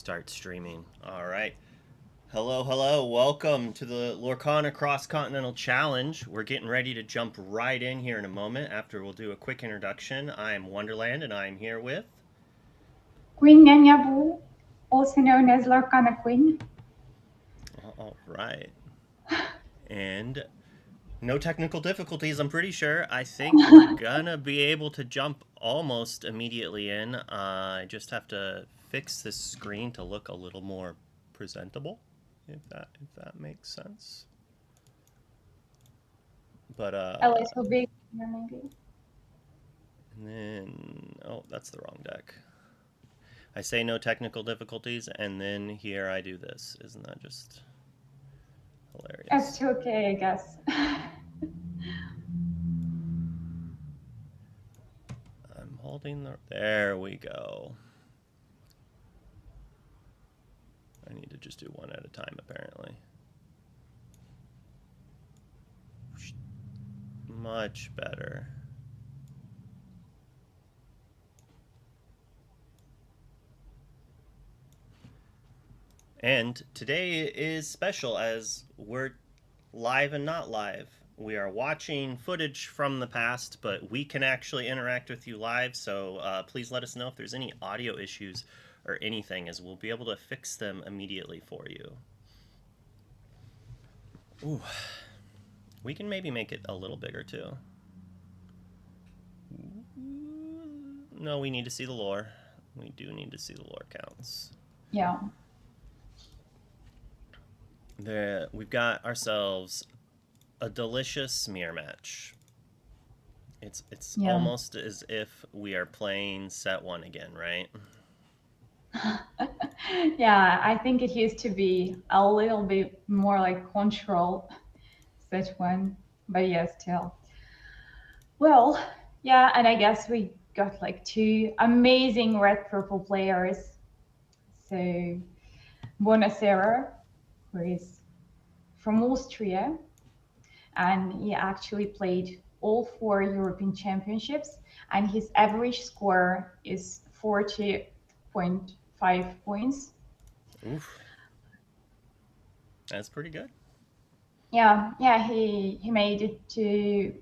Start streaming. All right. Hello, hello. Welcome to the Lorcana Cross Continental Challenge. We're getting ready to jump right in here in a moment after we'll do a quick introduction. I'm Wonderland and I'm here with. Queen Nyanyabu, also known as Lorcana Queen. All right. And no technical difficulties, I'm pretty sure. I think we're gonna be able to jump almost immediately in. I just have to fix this screen to look a little more presentable, if that makes sense. But A little bit, maybe. and then that's the wrong deck. I say no technical difficulties, and then here I do this. Isn't that just hilarious? It's okay, I guess. I'm holding the. There we go. I need to just do one at a time, apparently. Much better. And today is special as we're live and not live. We are watching footage from the past, but we can actually interact with you live. So please let us know if there's any audio issues or anything, as we'll be able to fix them immediately for you. Ooh, we can maybe make it a little bigger too. No, we need to see the lore. We do need to see the lore counts. Yeah. We've got ourselves a delicious mirror match. It's Yeah. almost as if we are playing set one again, right? Yeah, I think it used to be a little bit more like control, such one, but yeah, still. Well, yeah, and I guess we got like two amazing red purple players. So, buonaserrrra, who is from Austria, and he actually played all four European Championships, and his average score is 40.5 points. Oof, that's pretty good. Yeah, he made it to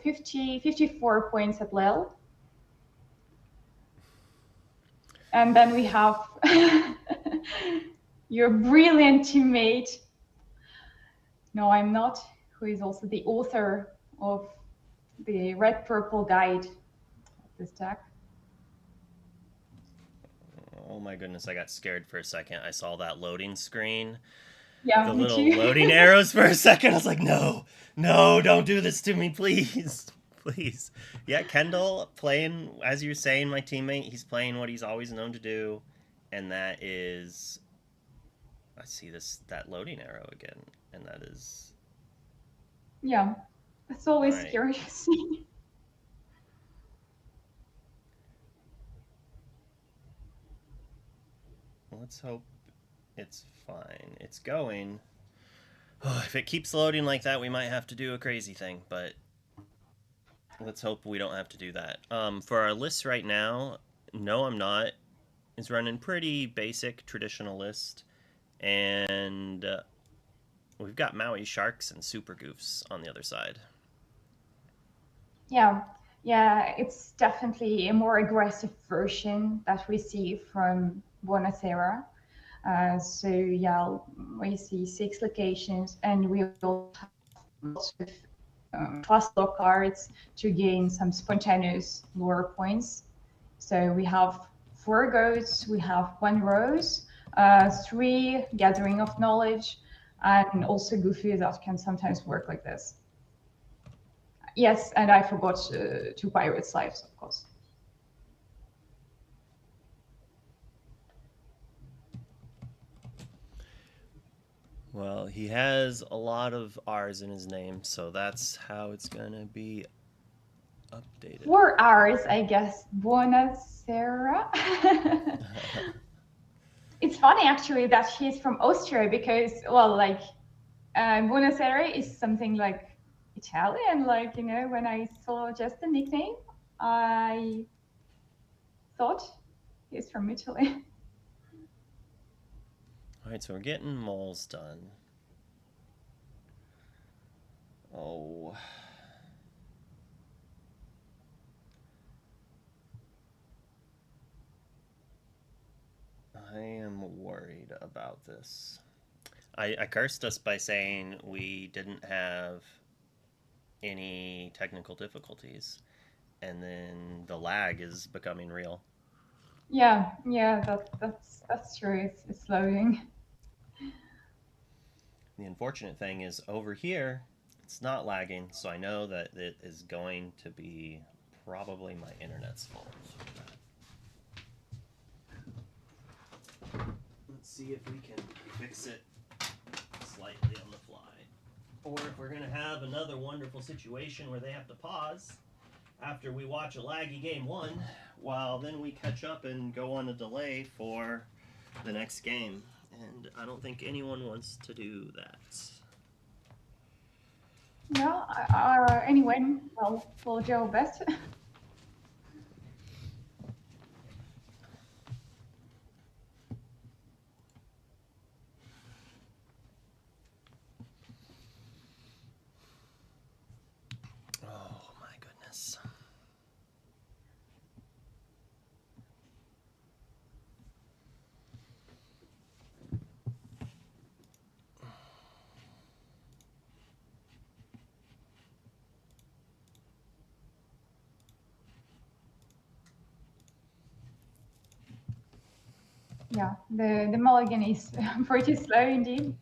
54 points at Lille. And then we have your brilliant teammate, NoImNot, who is also the author of the Red Purple Guide of this deck. Oh my goodness, I got scared for a second. I saw that loading screen, Yeah, the me little too. loading arrows for a second. I was like, no, no, don't do this to me, please. Please. Yeah, Kendall playing, as you were saying, my teammate, he's playing what he's always known to do, and that is. I see that loading arrow again, and that is. Yeah, it's always Alright, scary to see. let's hope it's fine. It's going. If it keeps loading like that, we might have to do a crazy thing, but let's hope we don't have to do that. For our list right now, NoImNot is running pretty basic traditional list, and we've got Maui Sharks and Super Goofs on the other side. Yeah, yeah, it's definitely a more aggressive version that we see from Buonasera. So yeah, we see six locations, and we also have lots of fast lock cards to gain some spontaneous lure points. So we have four goats, we have one rose, three gathering of knowledge, and also Goofy that can sometimes work like this. Yes, and I forgot two pirates' lives, of course. Well, he has a lot of R's in his name, so that's how it's gonna be updated. 4 hours, I guess. Buonasera. It's funny actually that she's from Austria because, well, like, Buonasera is something like Italian. Like, when I saw just the nickname, I thought he's from Italy. Alright, so we're getting moles done. Oh. I am worried about this. I cursed us by saying we didn't have any technical difficulties, and then the lag is becoming real. Yeah, that's true. It's loading. The unfortunate thing is over here, it's not lagging, so I know that it is going to be probably my internet's fault. Let's see if we can fix it slightly on the fly. Or if we're going to have another wonderful situation where they have to pause after we watch a laggy game one, while then we catch up and go on a delay for the next game. And I don't think anyone wants to do that. No, anyway, we'll do our best. Oh my goodness. Yeah, the mulligan is pretty slow indeed.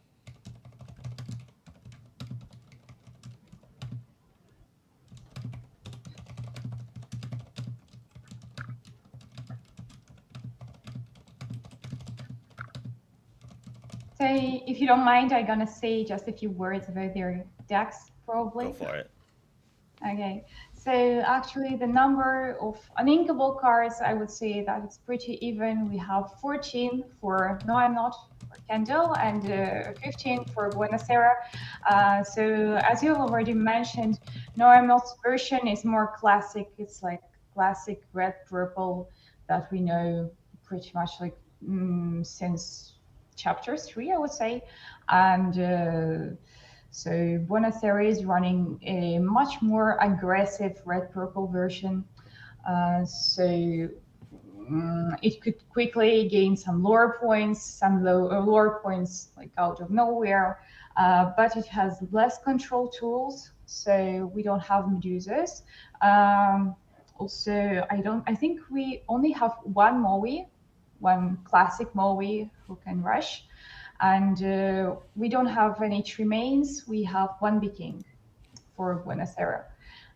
So if you don't mind, I'm gonna say just a few words about their decks, probably. Go for it. Okay, so actually the number of uninkable cards, I would say that it's pretty even. We have 14 for NoImNot for Kendall and 15 for buonaserrrra. So as you already mentioned, NoImNot's version is more classic. It's like classic red purple that we know pretty much like since chapter 3, I would say. And so buonaserrrra is running a much more aggressive red-purple version. So it could quickly gain some lore points, some lore points like out of nowhere, but it has less control tools, so we don't have Medusas. Also, I think we only have one Moe, one classic Moe who can rush. And we don't have any Tremaines. We have one Viking for buonaserrrra.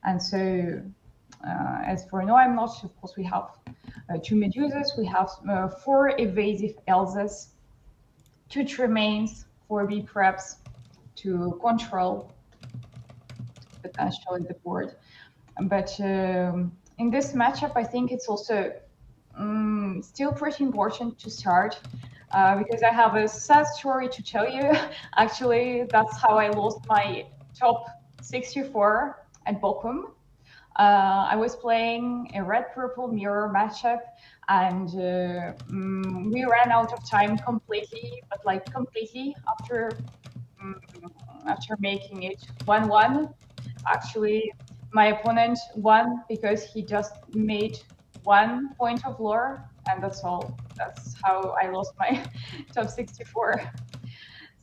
And so, as for NoImNot, of course, we have two Medusas, we have four evasive Elzas, two Tremaines, four B preps to control potentially the board. But in this matchup, I think it's also still pretty important to start because I have a sad story to tell you. Actually, that's how I lost my top 64 at Bochum. I was playing a red-purple mirror matchup, and we ran out of time completely, but like completely um, after making it 1-1. Actually, my opponent won because he just made 1 point of lore, and that's all. That's how I lost my top 64.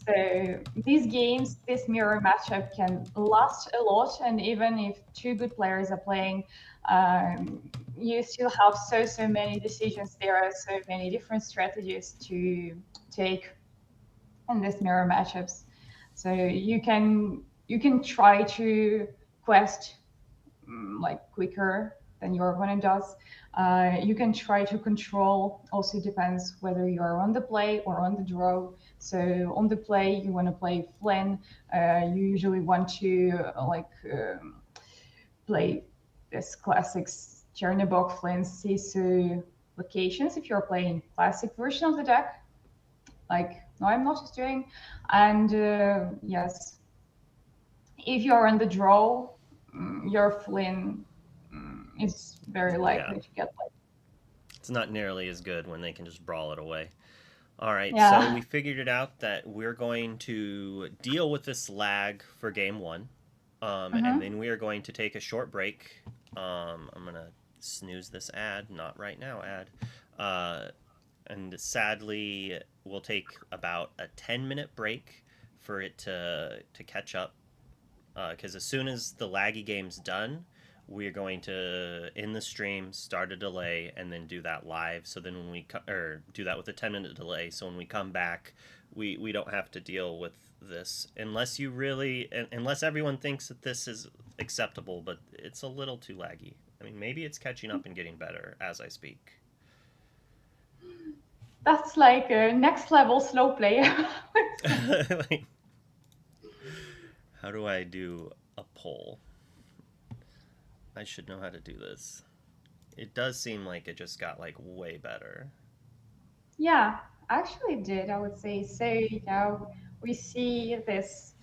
So these games, this mirror matchup can last a lot, and even if two good players are playing, you still have so many decisions. There are so many different strategies to take in this mirror matchups. So you can try to quest like quicker than your opponent does. You can try to control. Also depends whether you are on the play or on the draw. So on the play, you want to play Flynn. You usually want to play this classic Chernobog, Flynn, Sisu locations if you're playing classic version of the deck, like NoImNot is doing. And yes, if you're on the draw, your Flynn is very likely to get like. It's not nearly as good when they can just brawl it away. All right, so we Yeah. figured it out that we're going to deal with this lag for game one, and Mm-hmm. then we are going to take a short break. I'm gonna snooze this ad, not right now ad, uh, and sadly we'll take about a 10-minute break for it to catch up. Because as soon as the laggy game's done, we're going to in the stream start a delay and then do that live. So then when or do that with a 10-minute delay. So when we come back, we don't have to deal with this unless you really unless everyone thinks that this is acceptable. But it's a little too laggy. I mean, maybe it's catching up and getting better as I speak. That's like a next level slow play. Like, how do I do a poll? I should know how to do this. It does seem like it just got like way better. Yeah, actually did, I would say. So, we see this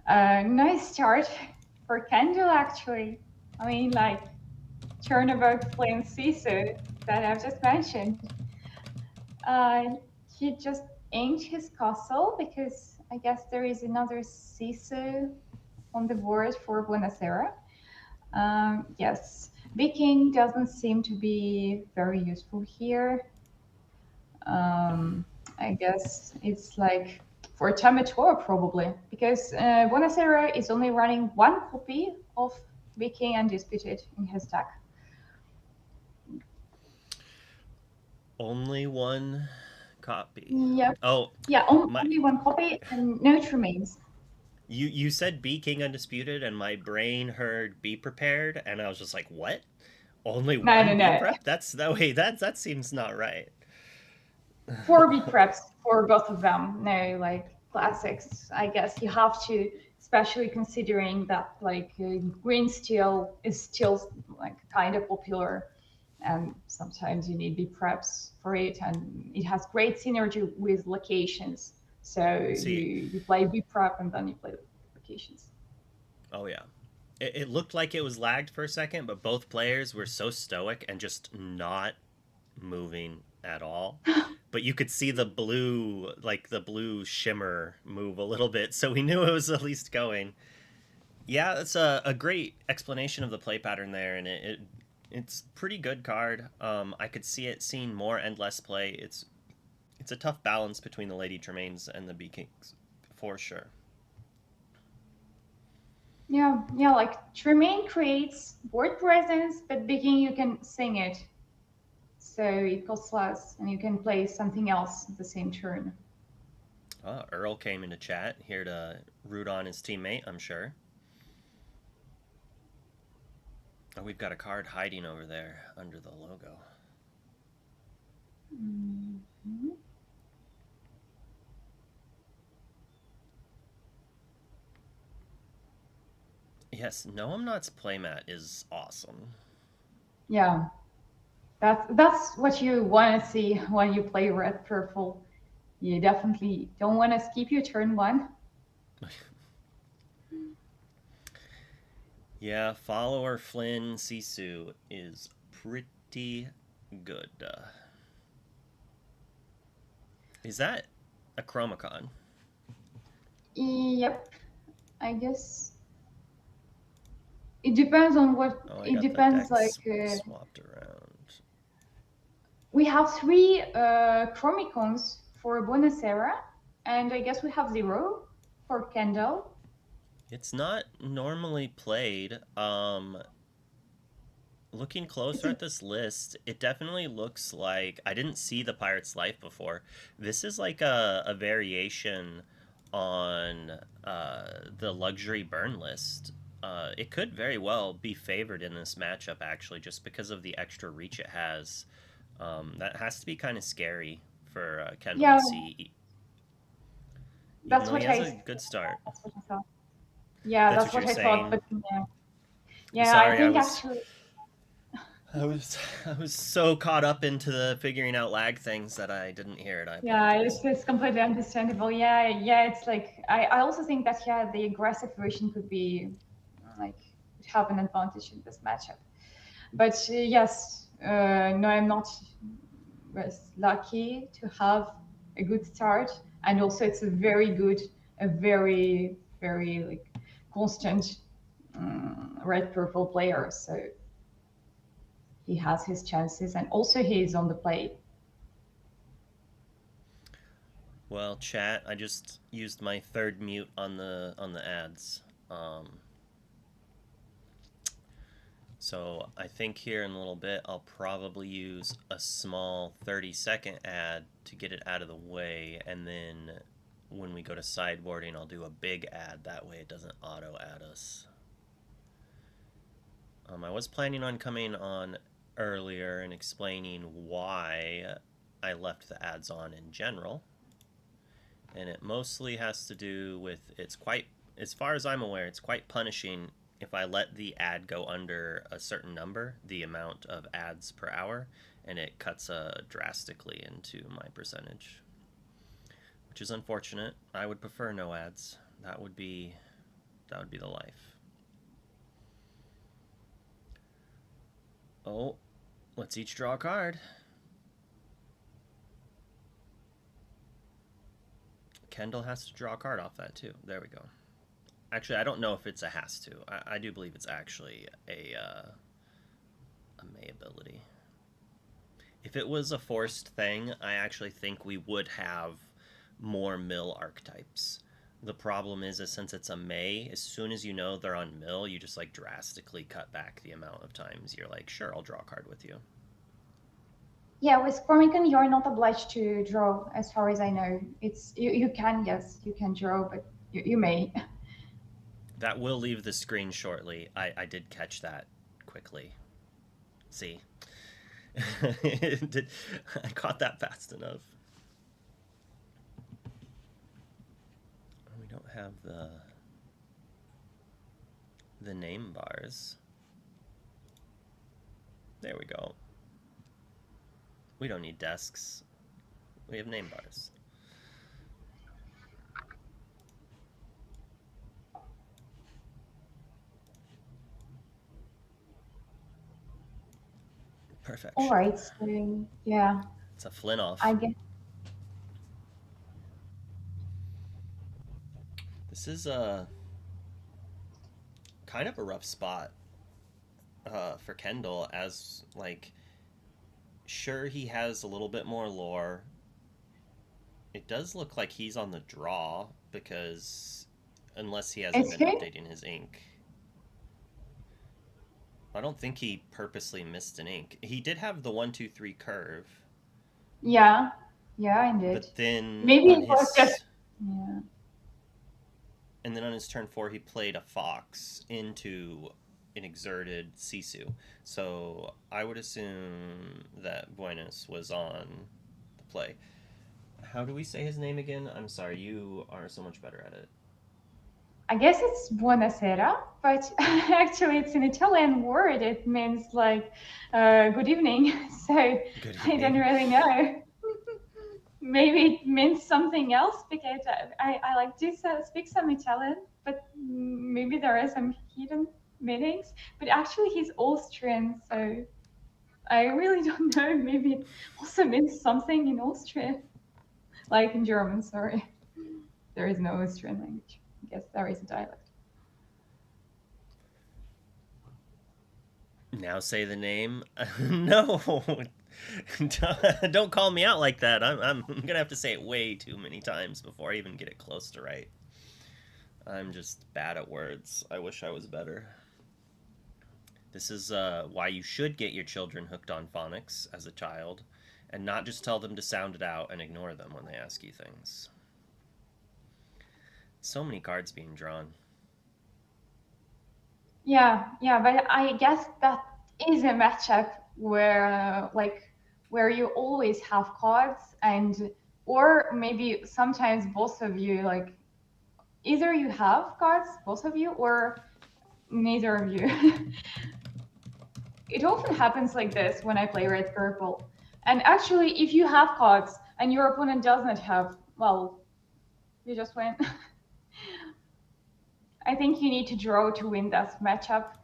nice start for Kendall, actually. I mean, like, Chernobyl Flame Sisu that I've just mentioned. Uh, he just aimed his castle because I guess there is another Sisu on the board for buonaserrrra. Yes, Viking doesn't seem to be very useful here. Um, I guess it's like for Tamator probably because buonaserrrra is only running one copy of Viking Undisputed in his deck. Only one copy. Yep. Oh, Yeah, my only one copy and no remains. you said be king undisputed and my brain heard be prepared and I was just like, "What? Only No, one no, be no. prep? That's that way that seems not right." Four B preps for both of them. No, like classics. I guess you have to, especially considering that like green steel is still like kind of popular, and sometimes you need B preps for it, and it has great synergy with locations. So See, you play B prep and then you play locations. oh yeah. It looked like it was lagged for a second, but both players were so stoic and just not moving at all. But you could see the blue shimmer move a little bit, so we knew it was at least going. Yeah, that's a great explanation of the play pattern there, and it's pretty good card. I could see it seeing more and less play. It's a tough balance between the Lady Tremaines and the Bee Kings, for sure. Yeah, yeah, like Tremaine creates board presence, but Viking you can sing it. So it costs less and you can play something else at the same turn. Earl came into chat here to root on his teammate, I'm sure. Oh, we've got a card hiding over there under the logo. Mm-hmm. Yes, NoImNot's playmat is awesome. Yeah, that's what you want to see when you play red purple. You definitely don't want to skip your turn one. Yeah, follower Flynn Sisu is pretty good. Is that a Chromacon? Yep, I guess it depends on what. Oh, I It got the depends. decks Like swapped around. we have three Chromicons for buonaserrrra, and I guess we have zero for Kendall. It's not normally played. Looking It's closer a at this list, it definitely looks like I didn't see the Pirate's Life before. This is like a variation on the luxury burn list. It could very well be favored in this matchup, actually, just because of the extra reach it has. That has to be kind of scary for Kendall to yeah. see, even That's though he what has I. a good start. That's what I thought. Yeah, That's that's what you're what I thought. saying. But yeah, yeah, I Sorry, think actually, I was I was so caught up into the figuring out lag things that I didn't hear it. I yeah, apologize. it's completely understandable. Yeah, yeah, it's like I also think that yeah, the aggressive version could be like would have an advantage in this matchup. But yes, no, I'm not was lucky to have. a good start, and also it's a very good, a very very like constant red purple player. So he has his chances, and also he is on the play. Well, chat, I just used my third mute on the ads. Um, so I think here in a little bit I'll probably use a small 30-second ad to get it out of the way, and then when we go to sideboarding I'll do a big ad. That way it doesn't auto add us. I was planning on coming on earlier and explaining why I left the ads on in general. And it mostly has to do with, it's quite, as far as I'm aware, it's quite punishing if I let the ad go under a certain number, the amount of ads per hour, and it cuts drastically into my percentage, which is unfortunate. I would prefer no ads. That would be the life. Oh, let's each draw a card. Kendall has to draw a card off that too. There we go. Actually, I don't know if it's a has to. I do believe it's actually a may ability. If it was a forced thing, I actually think we would have more mill archetypes. The problem is since it's a may, as soon as you know they're on mill, you just like drastically cut back the amount of times you're like, sure, I'll draw a card with you. Yeah, with Formicon, you're not obliged to draw, as far as I know. It's you can, yes, you can draw, but you may. That will leave the screen shortly. I did catch that quickly. See? I caught that fast enough. We don't have the name bars. There we go. We don't need desks. We have name bars. Perfection. All right, so yeah. It's a Flynn off. I guess. This is a kind of a rough spot for Kendall, as like, sure, he has a little bit more lore. It does look like he's on the draw, because unless he hasn't been updating his ink. I don't think he purposely missed an ink. He did have the 1-2-3 curve. Yeah, yeah, indeed. But then maybe on it was his, just yeah. And then on his turn 4, he played a fox into an exerted Sisu. So I would assume that Buenos was on the play. How do we say his name again? I'm sorry, you are so much better at it. I guess it's buonaserrrra, but actually it's an Italian word. It means like good evening. So Good I don't really know. Maybe it means something else, because I like to speak some Italian, but maybe there are some hidden meanings. But actually he's Austrian, so I really don't know. Maybe it also means something in Austrian, like in German, sorry. There is no Austrian language. I guess there is a dialect. Now say the name. No, don't call me out like that. I'm gonna have to say it way too many times before I even get it close to right. I'm just bad at words. I wish I was better. This is why you should get your children hooked on phonics as a child, and not just tell them to sound it out and ignore them when they ask you things. So many cards being drawn. Yeah, but I guess that is a matchup where where you always have cards, and or maybe sometimes both of you, like either you have cards, both of you, or neither of you. It often happens like this when I play red purple. And actually, if you have cards and your opponent does not have, well, you just win. I think you need to draw to win that matchup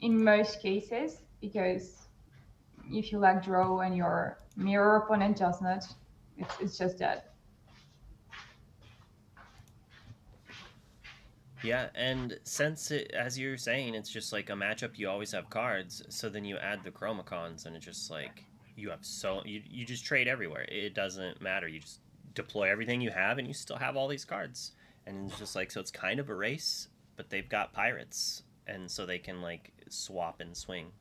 in most cases, because if you lack draw and your mirror opponent does not, It's just that. Yeah, and since it, as you're saying, it's just like a matchup, you always have cards. So then you add the chromacons, and it's just like you have you just trade everywhere. It doesn't matter. You just deploy everything you have, and you still have all these cards. And it's just like so, it's kind of a race, but they've got pirates, and so they can like swap and swing.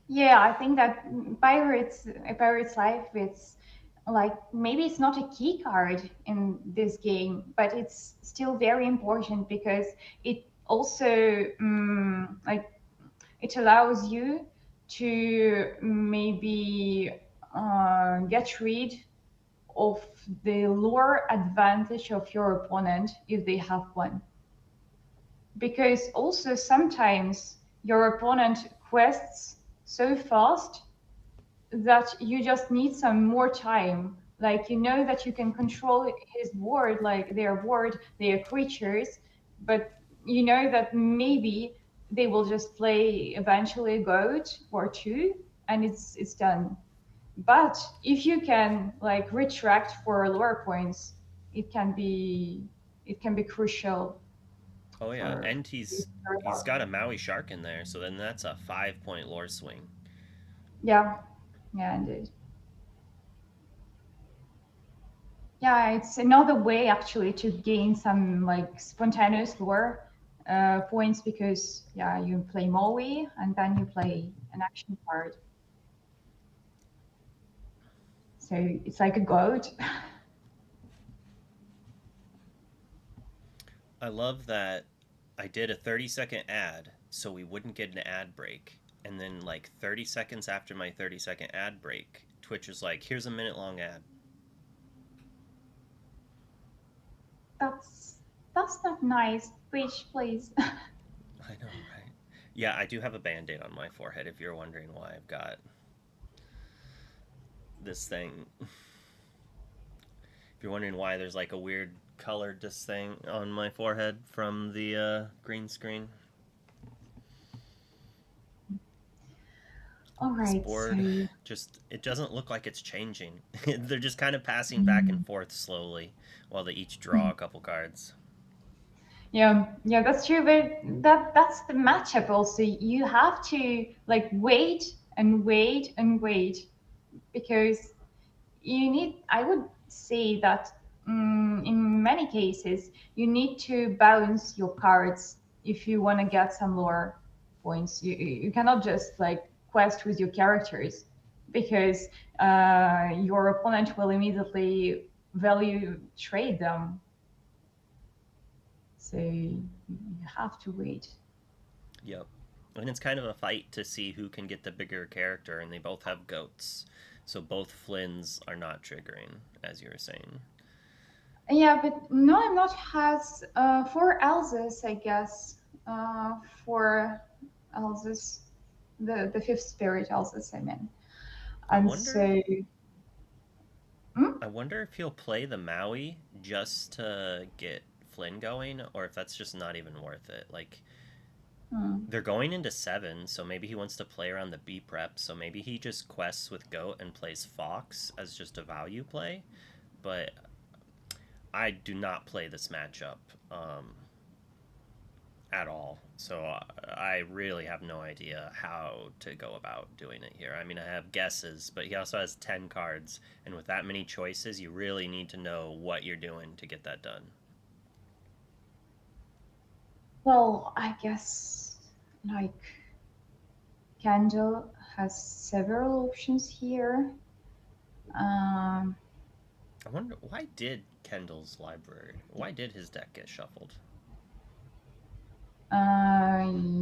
Yeah, I think that Pirates Life, it's like maybe it's not a key card in this game, but it's still very important because it also like it allows you to maybe get rid of the lore advantage of your opponent if they have one. Because also sometimes your opponent quests so fast that you just need some more time. Like you know that you can control his board, like their board, their creatures, but you know that maybe they will just play eventually a goat or two, and it's done. But if you can like retract for lore points, it can be it can be crucial Oh yeah, for. and he's got a Maui shark in there, so then that's a 5 point lore swing. Yeah, yeah, indeed. Yeah, it's another way actually to gain some like spontaneous lore points because yeah, you play Maui and then you play an action card, so it's like a goat. I love that I did a 30-second ad so we wouldn't get an ad break. And then, like 30 seconds after my 30-second ad break, Twitch was like, here's a minute long ad. That's that's not nice. Twitch, please. I know, right? Yeah, I do have a band aid on my forehead if you're wondering why I've got this thing. If you're wondering why there's like a weird colored this thing on my forehead from the green screen. All This right, so board just it doesn't look like it's changing. They're just kind of passing back and mm, forth slowly while they each draw mm. a couple cards. Yeah, yeah, that's true. But that's the matchup. Also, you have to like wait and wait and wait because you need. I would say that in many cases you need to bounce your cards if you want to get some lore points. You cannot just like quest with your characters because your opponent will immediately value trade them. So you have to wait. Yep. And it's kind of a fight to see who can get the bigger character, and they both have goats. So both Flynns are not triggering, as you were saying. Yeah, but NoImNot has four Elzas, I guess. Four Elzas, the fifth spirit Elzas, I mean. I And wonder so, hmm? I wonder if he'll play the Maui just to get Flynn going, or if that's just not even worth it. Like Hmm. they're going into 7, so maybe he wants to play around the B prep, so maybe he just quests with Goat and plays Fox as just a value play. But I do not play this matchup at all, so I really have no idea how to go about doing it here. I mean, I have guesses, but he also has 10 cards, and with that many choices, you really need to know what you're doing to get that done. Well, I guess like Candle has several options here. Um, I wonder why did Kendall's library? Why did his deck get shuffled?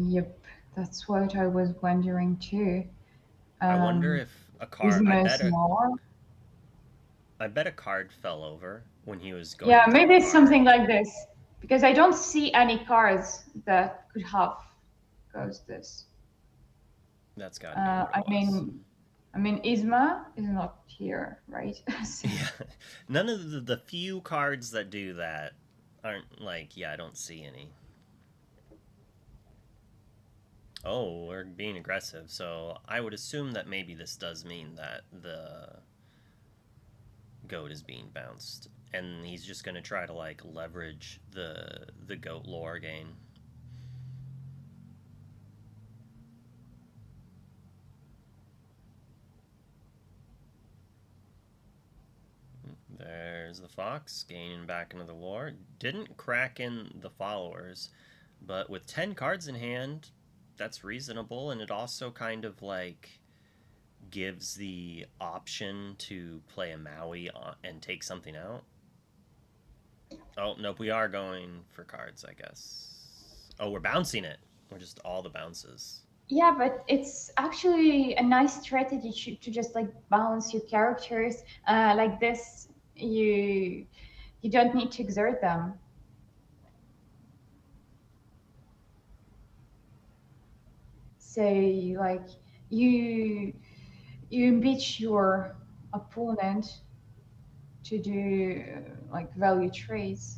yep, that's what I was wondering too. I wonder Um, if a card. Isma's more. I bet a card fell over when he was going Yeah, to draw maybe a it's card. something like this because I don't see any cards that could have goes this. That's got to be Uh, what it I was. mean, I mean, Isma is not here, right? So, Yeah, none of the few cards that do that aren't like, yeah, I don't see any. Oh, we're being aggressive, so I would assume that maybe this does mean that the goat is being bounced, and he's just gonna try to like leverage the goat lore gain. There's the fox gaining back into the lore. Didn't crack in the followers, but with 10 cards in hand, that's reasonable, and it also kind of like gives the option to play a Maui and take something out. Oh, nope, we are going for cards, I guess. Oh, we're bouncing it. We're just all the bounces. Yeah, but it's actually a nice strategy to just like balance your characters like this. You don't need to exert them. So like you you impeach your opponent to do like value trades.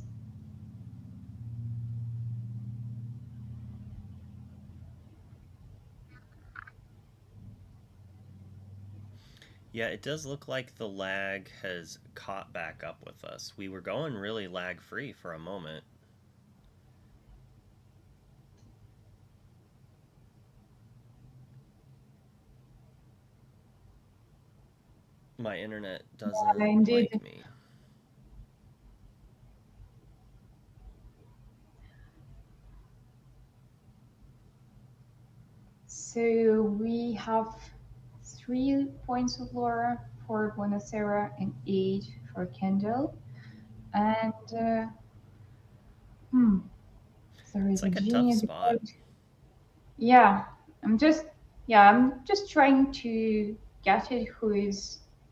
Yeah, it does look like the lag has caught back up with us. We were going really lag free for a moment. My internet Yeah, doesn't indeed. like me. So we have 3 points of lore for buonaserrrra and 8 for Kendall. And hmm, there It's is a like a tough genie at the spot. gate. Yeah, I'm just I'm just trying to get it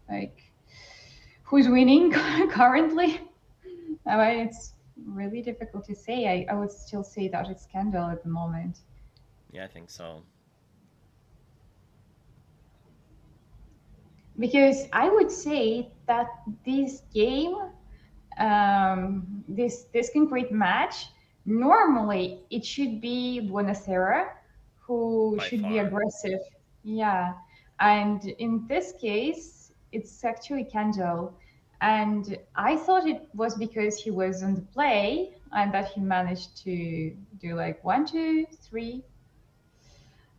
like who's winning currently. I mean, it's really difficult to say. I would still say that it's Kendall at the moment. Yeah, I think so. Because I would say that this game, this concrete match, normally it should be Buonaserra who By should be far. aggressive. Yeah, and in this case, it's actually Kendall. And I thought it was because he was on the play and that he managed to do like one, two, three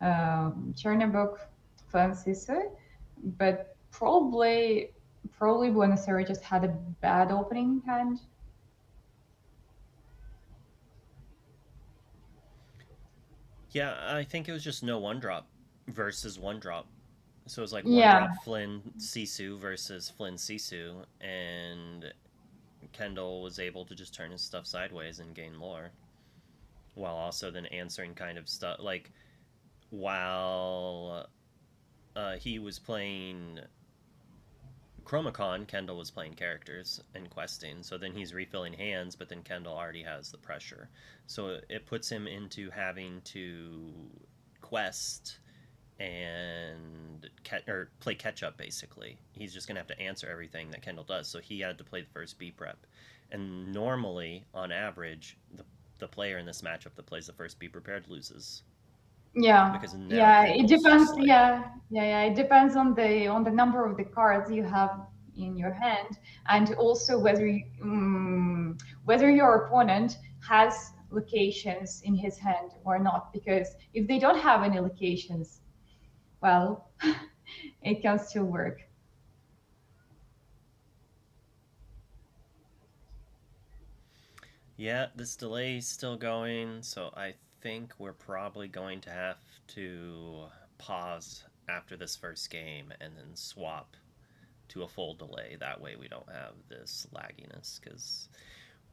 Chernobog Francisco, but probably Buenos Aires just had a bad opening hand. Yeah, I think it was just no one drop versus one drop. So it was like one Yeah, drop Flynn Sisu versus Flynn Sisu, and Kendall was able to just turn his stuff sideways and gain lore, while also then answering kind of stuff like while he was playing Chromacon, Kendall was playing characters and questing. So then he's refilling hands, but then Kendall already has the pressure. So it puts him into having to quest and or play catch up basically. He's just gonna have to answer everything that Kendall does. So he had to play the first B prep, and normally, on average, the player in this matchup that plays the first Be Prepared loses yeah, because now yeah. It Kendall's depends. just like, Yeah. It depends on the number of the cards you have in your hand, and also whether your opponent has locations in his hand or not. Because if they don't have any locations, well, it can still work. yeah, this delay's still going, so I think we're probably going to have to pause after this first game and then swap to a full delay. That way we don't have this lagginess, because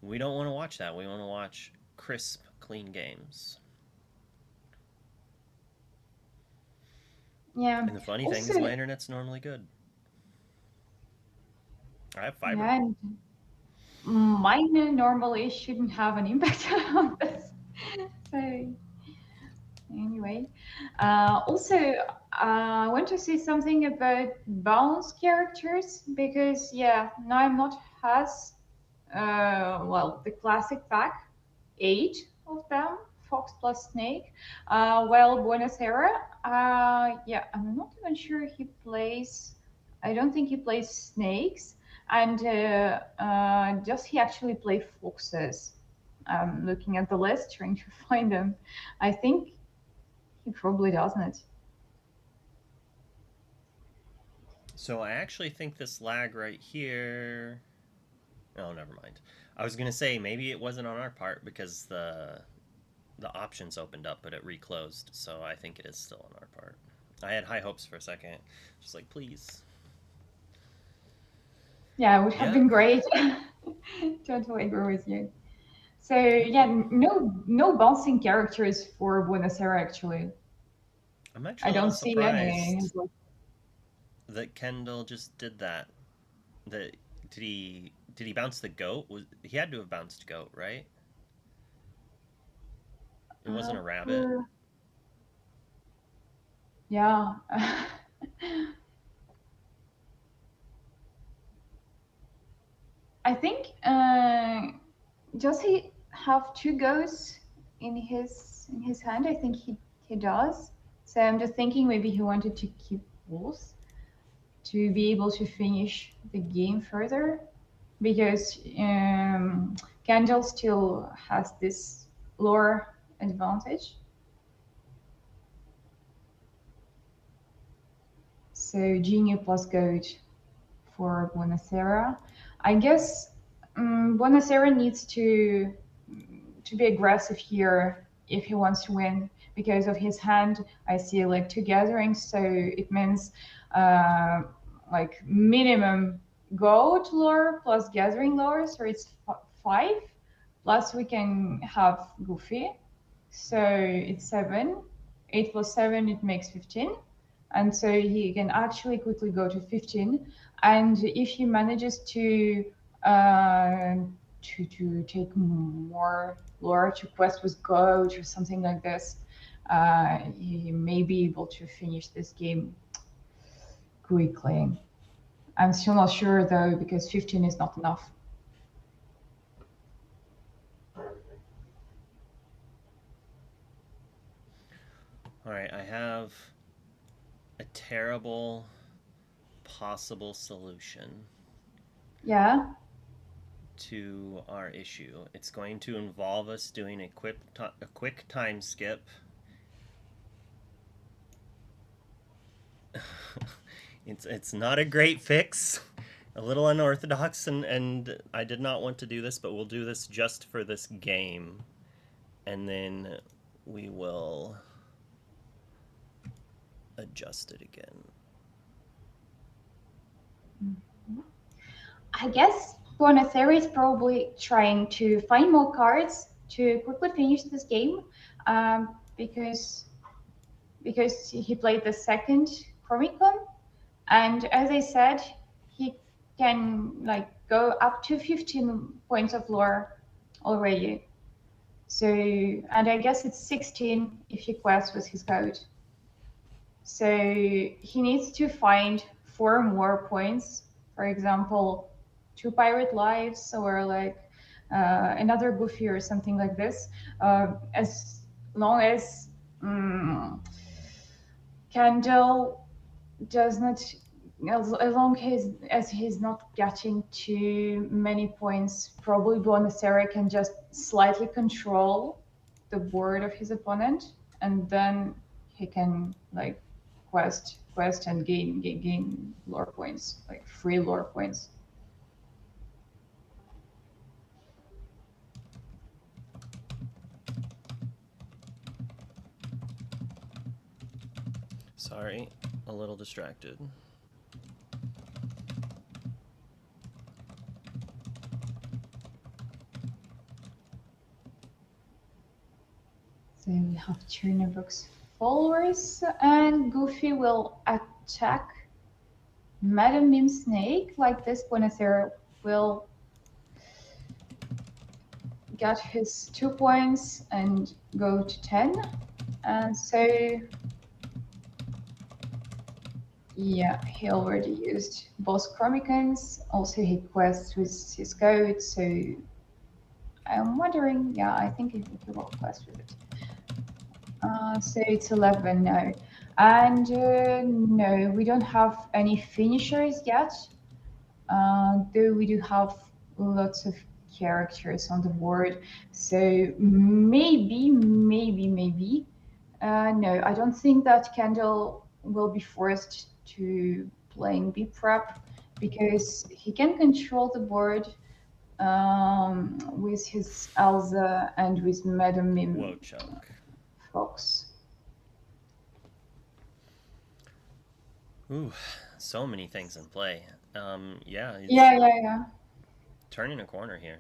we don't want to watch that. We want to watch crisp, clean games. Yeah. And the funny thing Also, is, my internet's normally good. I have fiber. yeah, and mine normally shouldn't have an impact on this. So anyway, also I want to say something about bounce characters because yeah, NoImNot has the classic pack, 8 of them, Fox plus Snake. While Buenos Aires, yeah, I'm not even sure he plays. I don't think he plays snakes. And does he actually play foxes? Looking at the list, trying to find them. I think he probably doesn't. So I actually think this lag right here. Oh, never mind. I was gonna say maybe it wasn't on our part because the options opened up, but it reclosed. So I think it is still on our part. I had high hopes for a second, just like please. Yeah, it would have Yeah, been great. Totally agree with you. So yeah, no bouncing characters for Buonaserrrra actually. I'm actually I a little don't see any. surprised that Kendall just did that. That did he bounce the goat? Was he had to have bounced goat, right? It wasn't a rabbit. For yeah. I think does he have two goes in his hand? I think he does. So I'm just thinking maybe he wanted to keep both to be able to finish the game further because Kendall still has this lore advantage. So Genie plus goat for Buonaserrrra. I guess Buonaserrrra needs to be aggressive here if he wants to win because of his hand. I see like two gatherings, so it means uh, like minimum goat lore plus gathering lore, so it's five. Plus we can have Goofy, so it's 7. 8 plus 7 it makes 15, and so he can actually quickly go to 15. And if he manages uh, to take more lore to quest with goat or something like this, he may be able to finish this game quickly. I'm still not sure though because 15 is not enough. All right, I have a terrible possible solution Yeah. to our issue. It's going to involve us doing a quick time skip. It's not a great fix. A little unorthodox, and I did not want to do this, but we'll do this just for this game. And then we will adjust it again. I guess Buonaserra is probably trying to find more cards to quickly finish this game because he played the second Chromicon, and as I said, he can like go up to 15 points of lore already. So, and I guess it's 16 if he quests with his code. So he needs to find 4 more points. For example, 2 pirate lives or like another Goofy or something like this. As long as Candle does not, as long as he's not getting too many points, probably Buonaserrrra can just slightly control the board of his opponent, and then he can like quest and gain lore points, like free lore points. Sorry, a little distracted. So we have Chernobog's followers, and Goofy will attack Madam Mim Snake like this. Buonaserrrra will get his 2 points and go to 10. And so, yeah, he already used both Chromicons. Also, he quests with his code. So, I'm wondering, yeah, I think he will quest with it. So, it's 11 now. And no, we don't have any finishers yet. Though we do have lots of characters on the board, so maybe. No, I don't think that Kendall will be forced to playing B prep because he can control the board with his Elsa and with Madame Whoa, Mim chunk. Fox. Ooh, so many things in play. Yeah, it's Yeah. turning a corner here.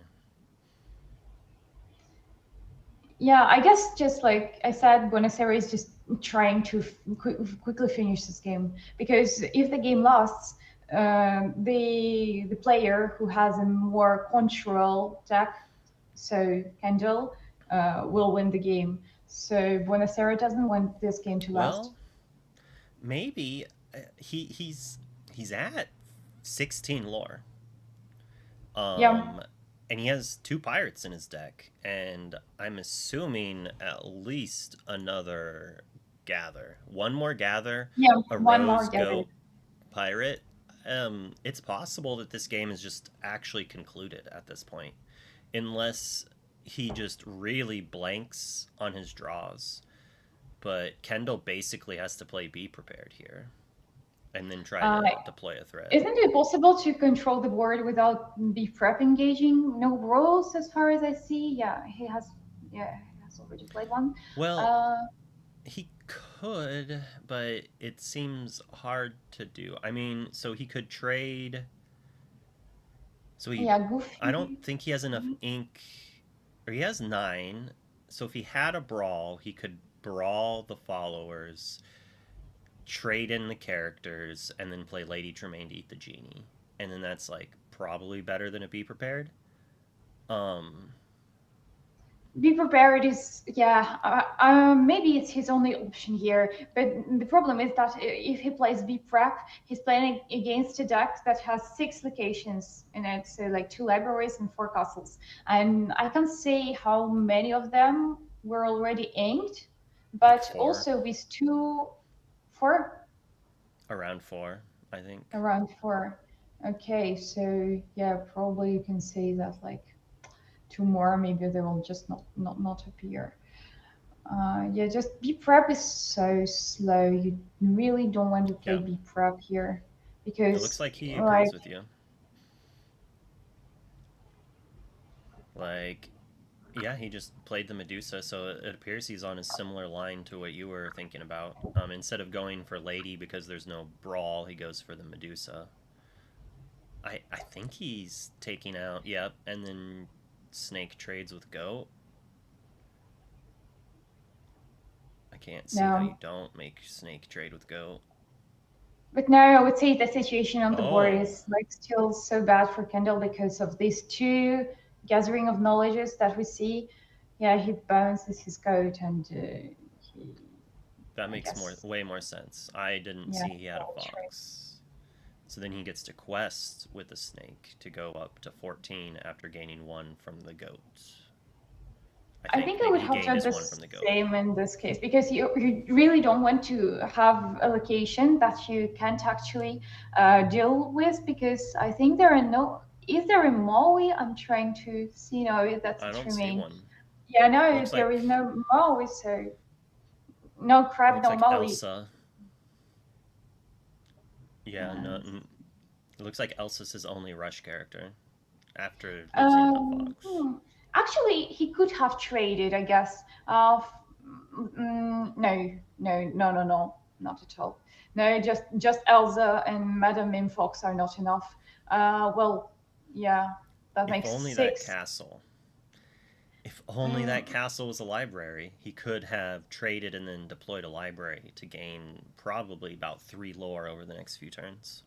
Yeah, I guess just like I said, Buenaserra is just trying to quickly finish this game because if the game lasts, the player who has a more control deck, so Kendall, will win the game. So Buenaserra doesn't want this game to last. Well, maybe he's at 16 lore. Yeah, Um, and he has two pirates in his deck, and I'm assuming at least another gather. One more gather, yeah, a one more rose gather. goat pirate. It's possible that this game is just actually concluded at this point, unless he just really blanks on his draws. But Kendall basically has to play Be Prepared here, and then try Uh, to deploy a threat. Isn't it possible to control the board without the prep engaging? No rules, as far as I see. Yeah, he has. Yeah, he has already played one. Well, Uh, he could, but it seems hard to do. I mean, so he could trade. So he, yeah, I don't Goofy. think he has enough ink, or he has nine. So if he had a brawl, he could brawl the followers, trade in the characters, and then play Lady Tremaine to eat the genie. And then that's like probably better than a Be Prepared. Um, Be prepared is, yeah, maybe it's his only option here. But the problem is that if he plays Be Prep, he's playing against a deck that has 6 locations in it, so like 2 libraries and 4 castles. And I can't say how many of them were already inked, like but four, also with 4, around four, I think. around 4. Okay, so yeah, probably you can say that like 2 more, maybe they will just not appear. Yeah, just B prep is so slow. You really don't want to play Yeah, B prep here it looks because, like he like, agrees with you. Like, yeah, he just played the Medusa, so it appears he's on a similar line to what you were thinking about. Instead of going for Lady because there's no brawl, he goes for the Medusa. I think he's taking out, yep, and then Snake trades with Goat. I can't see how no. you don't make Snake trade with Goat. But no, I would say the situation on the board Oh, is like still so bad for Kendall because of these 2 gathering of knowledges that we see. Yeah, he bounces his coat and he, that I makes more guess, way more sense. I didn't yeah, see he had a will trade. fox. So then he gets to quest with the snake to go up to 14 after gaining one from the goat. I I think think I maybe would he have gained done his the one from the goat. same in this case because you really don't want to have a location that you can't actually deal with because I think there are no. Is there a Maui? I'm trying to see now. That's I its don't see remain. one. Yeah, no, Looks there like is no Maui, so no crab, looks no like Maui. Elsa. Yeah, no, And, it looks like Elsa's his only rush character after losing the um, fox. hmm. Actually, he could have traded, I guess. No, not at all. No, just Elsa and Madame Mim Fox are not enough. Well, yeah, that If makes only that 6. castle. If only that Mm, castle was a library, he could have traded and then deployed a library to gain probably about 3 lore over the next few turns.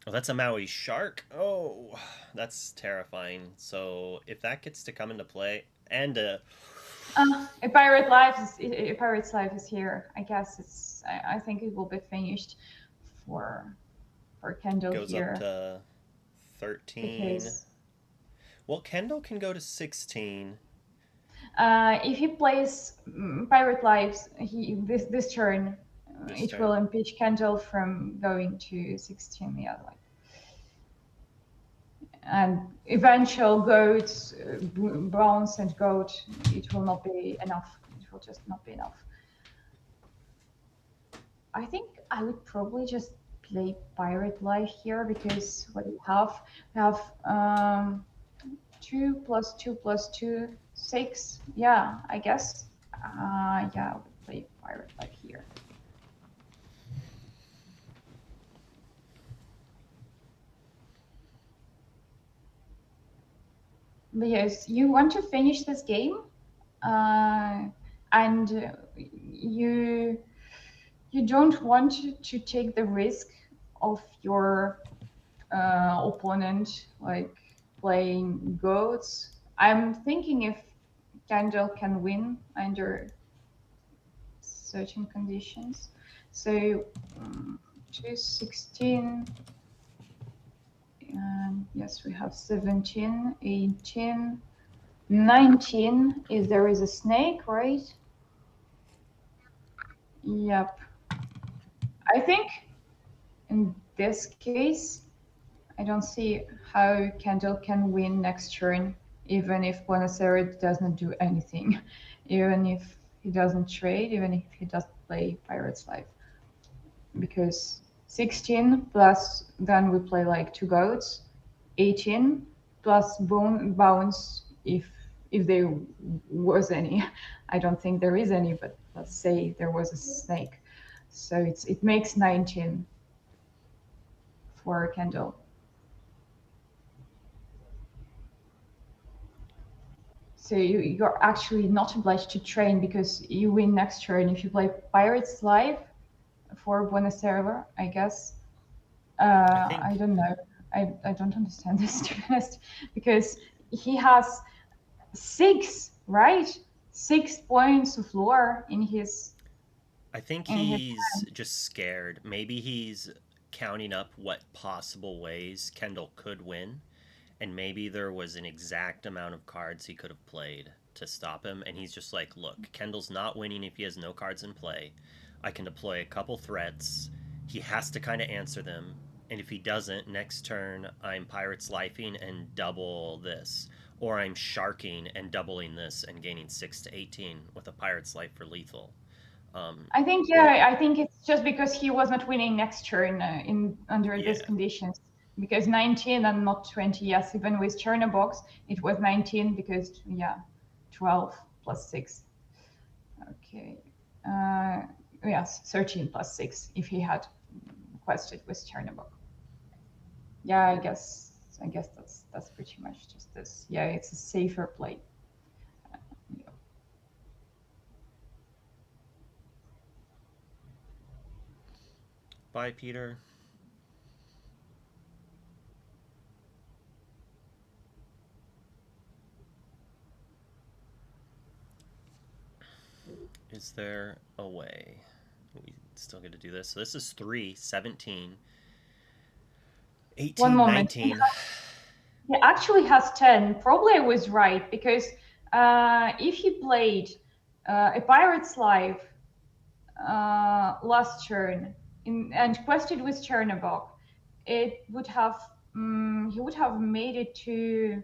Oh, that's a Maui shark. Oh, that's terrifying. So if that gets to come into play, and a pirate's life is here. I guess it's. I think it will be finished for Kendall goes up here to 13. because Well, Kendall can go to 16. if he plays Pirate Lives, he this turn, This it turn. will impeach Kendall from going to 16. Yeah, like, and eventual goats, bronze and goat, it will not be enough. It will just not be enough. I think I would probably just play Pirate Life here because what we have, we have 2 plus 2 plus 2, 6. Yeah, I guess. Yeah, I would play Pirate Life here. But yes, you want to finish this game, and you don't want to take the risk of your opponent like playing goats. I'm thinking if Kendall can win under certain conditions. So 216, and yes, we have 17, 18, 19. If there is a snake, right? Yep. I think in this case, I don't see how Kendall can win next turn, even if buonaserrrra does not do anything, even if he doesn't trade, even if he doesn't play Pirate's Life. Because 16 plus, then we play like 2 goats, 18 plus bounce if there was any. I don't think there is any, but let's say there was a snake. So it makes 19 for Kendall. So you're actually not obliged to train because you win next turn if you play Pirates Live for buonaserrrra, I guess. I think I don't know. I don't understand this, to be honest, because he has 6, right? 6 points of lore in his he's just scared. Maybe he's counting up what possible ways Kendall could win, and maybe there was an exact amount of cards he could have played to stop him, and he's just like, look, Kendall's not winning if he has no cards in play. I can deploy a couple threats. He has to kind of answer them, and if he doesn't, next turn I'm Pirates Lifing and double this, or I'm Sharking and doubling this and gaining 6 to 18 with a Pirate's Life for lethal. I think, Or yeah, I think it's just because he was not winning next turn in under these yeah, conditions. Because 19 and not 20, yes, even with Chernobox, it was 19 because, yeah, 12 plus 6. Okay. Yes, 13 plus 6 if he had quested with Chernobyl. Yeah, I guess that's pretty much just this. Yeah, it's a safer play. Yeah. bye, Peter. Is there a way? We still get to do this. So this is 3, 17, One 18, moment. 19. He actually has 10. Probably I was right because if he played a Pirate's Life last turn and quested with Chernobog, it would have he would have made it to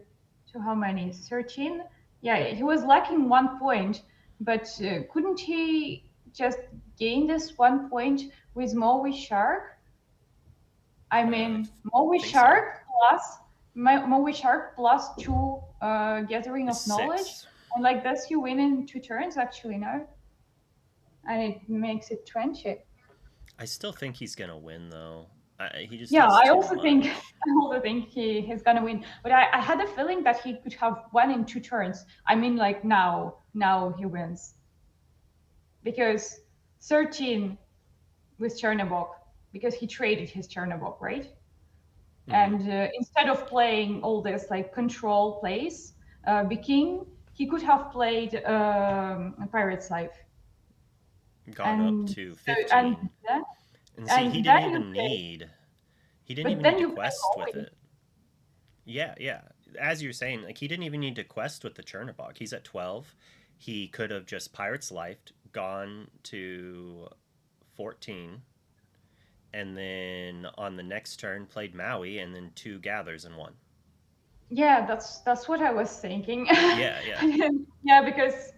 how many? 13. Yeah, he was lacking 1 point, but couldn't he just gain this 1 point with Moe Shark? I I mean, Moe think so. Shark plus Moe Shark plus 2 Gathering Is of Knowledge, 6. and like this you win in 2 turns actually, no, and it makes it 20. I still think he's gonna win though. He just Yeah, has I too also think much. he's gonna win. But I had a feeling that he could have won in 2 turns. I mean, like now he wins because 13 with Chernobog because he traded his Chernobog, right? Mm-hmm. And instead of playing all this like control plays, Viking, he could have played Pirate's Life, Gone up and to so and 15. then And see, and then you play, he didn't but even need then to you play quest with Moe. it. Yeah, yeah. As you're saying, like he didn't even need to quest with the Chernobog. He's at 12. He could have just Pirates Lifed, gone to 14, and then on the next turn played Maui, and then 2 gathers in one. Yeah, that's what I was thinking. Yeah, yeah. Yeah, because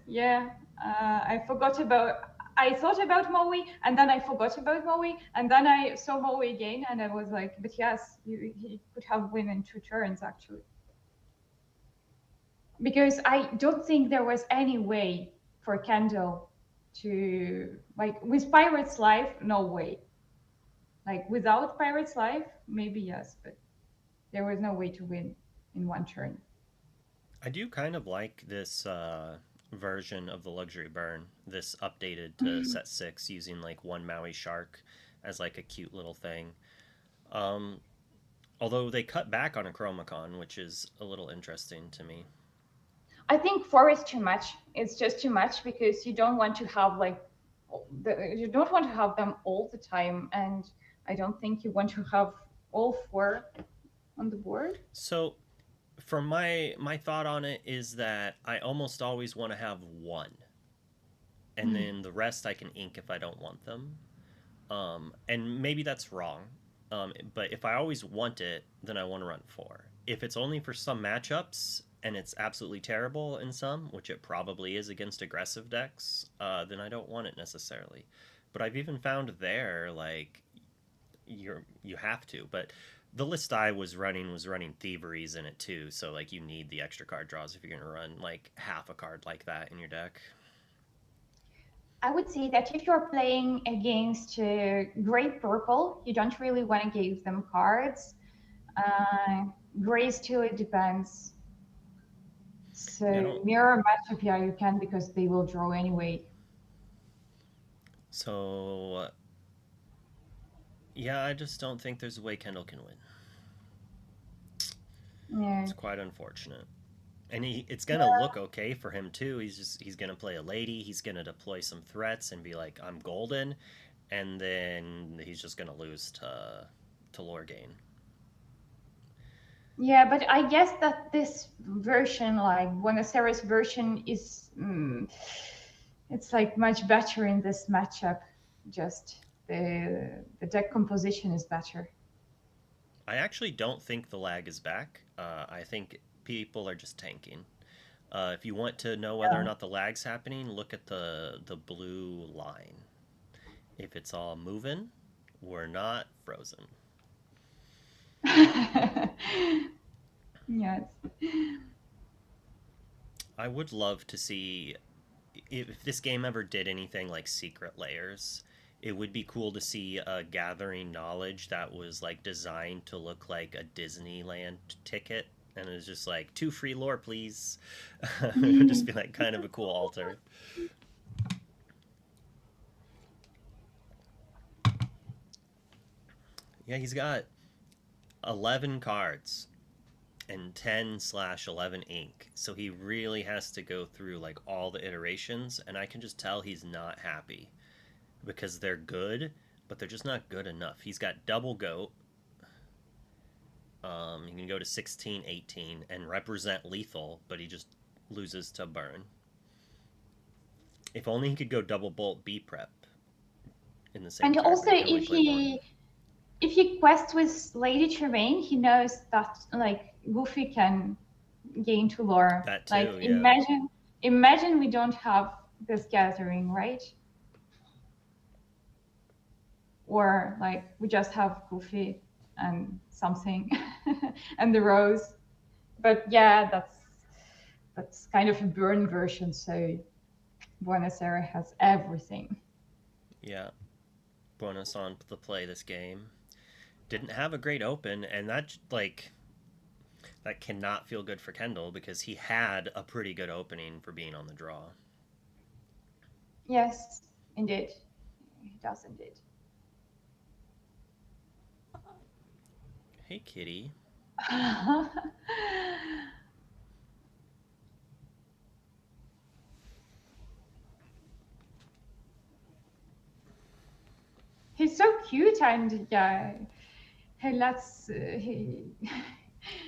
I forgot about. I thought about Maui, and then I forgot about Maui, and then I saw Maui again, and I was like, but yes, he could have win in 2 turns actually. Because I don't think there was any way for Kendall to, like, with Pirate's Life, no way. Like without Pirate's Life, maybe yes, but there was no way to win in 1 turn. I do kind of like this version of the luxury burn, this updated to set 6 using like one Maui shark as like a cute little thing. Um, Although they cut back on a Chromacon, which is a little interesting to me. I think 4 is too much. It's just too much because you don't want to have like you don't want to have them all the time, and I don't think you want to have all 4 on the board. So, for my thought on it is that I almost always want to have one, and then the rest I can ink if I don't want them. And maybe that's wrong. But if I always want it, then I want to run 4. If it's only for some matchups and it's absolutely terrible in some, which it probably is against aggressive decks, then I don't want it necessarily. But I've even found there like you have to. But the list I was running thieveries in it too, so like you need the extra card draws if you're gonna run like half a card like that in your deck. I would say that if you're playing against gray purple, you don't really want to give them cards. Gray still, it depends. Yeah, I So don't. mirror matchup, yeah, you can because they will draw anyway. So yeah, I just don't think there's a way Kendall can win. Yeah. It's quite unfortunate. And it's gonna look okay for him too. He's gonna play a lady. He's gonna deploy some threats and be like, "I'm golden," and then he's just gonna lose to Lorgain. Yeah, but I guess that this version, like buonaserrra's version, is it's like much better in this matchup. Just the deck composition is better. I actually don't think the lag is back. I think people are just tanking. If you want to know whether or not the lag's happening, look at the blue line. If it's all moving, we're not frozen. Yes. I would love to see if this game ever did anything like Secret Layers. It would be cool to see a gathering knowledge that was like designed to look like a Disneyland ticket, and it's just like 2 free lore, please. It would just be like kind of a cool altar. Yeah, he's got 11 cards and 10/11 ink. So he really has to go through like all the iterations, and I can just tell he's not happy because they're good, but they're just not good enough. He's got double goat. He can go to 16, 18 and represent lethal, but he just loses to burn. If only he could go double bolt B prep in the same And turn, also, but he can only play one. if he quests with Lady Tremaine, he knows that like Goofy can gain to lore. That Like too, yeah. imagine we don't have this gathering, right? Or like we just have Goofy and something and the Rose. But yeah, that's kind of a burn version, so Buenos Aires has everything. Yeah. Bonus on the play this game. Didn't have a great open, and that cannot feel good for Kendall because he had a pretty good opening for being on the draw. Yes, indeed. He does indeed. Hey, kitty. He's so cute, and yeah, he lets He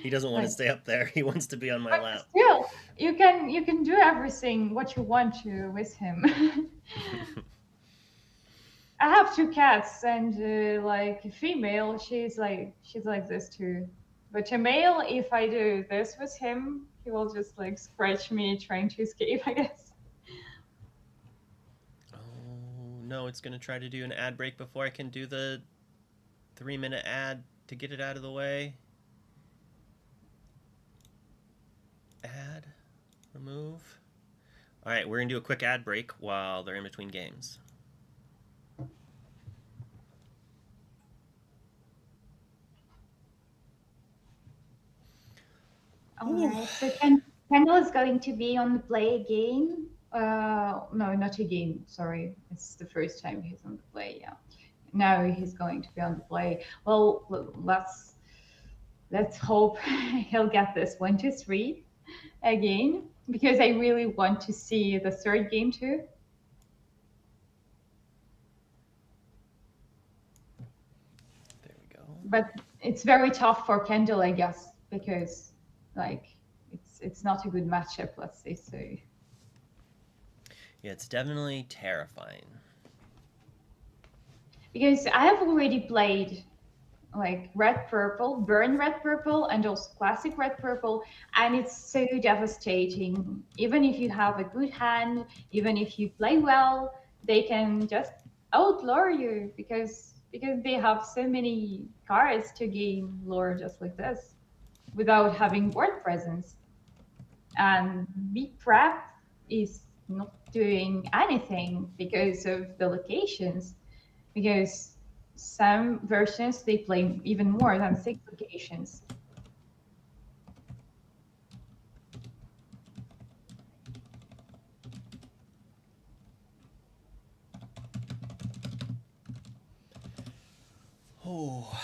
doesn't want like, to stay up there. He wants to be on my but lap. still, you can do everything what you want to with him. I have two cats, and like a female, she's like this too. But a male, if I do this with him, he will just like scratch me trying to escape, I guess. Oh no, it's gonna try to do an ad break before I can do the 3-minute ad to get it out of the way. Ad, remove. All right, we're gonna do a quick ad break while they're in between games. All Whew. right. So Kendall is going to be on the play again. No, not again. Sorry, it's the first time he's on the play. Yeah. Now he's going to be on the play. Well, let's hope he'll get this 1-3 again, because I really want to see the third game too. There we go. But it's very tough for Kendall, I guess, because like it's not a good matchup, let's say so. Yeah, it's definitely terrifying. Because I have already played like red purple, burn red purple, and also classic red purple, and it's so devastating. Even if you have a good hand, even if you play well, they can just outlaw you because they have so many cards to gain lore just like this without having board presence. And big prep is not doing anything because of the locations, because some versions they play even more than 6 locations. Oh,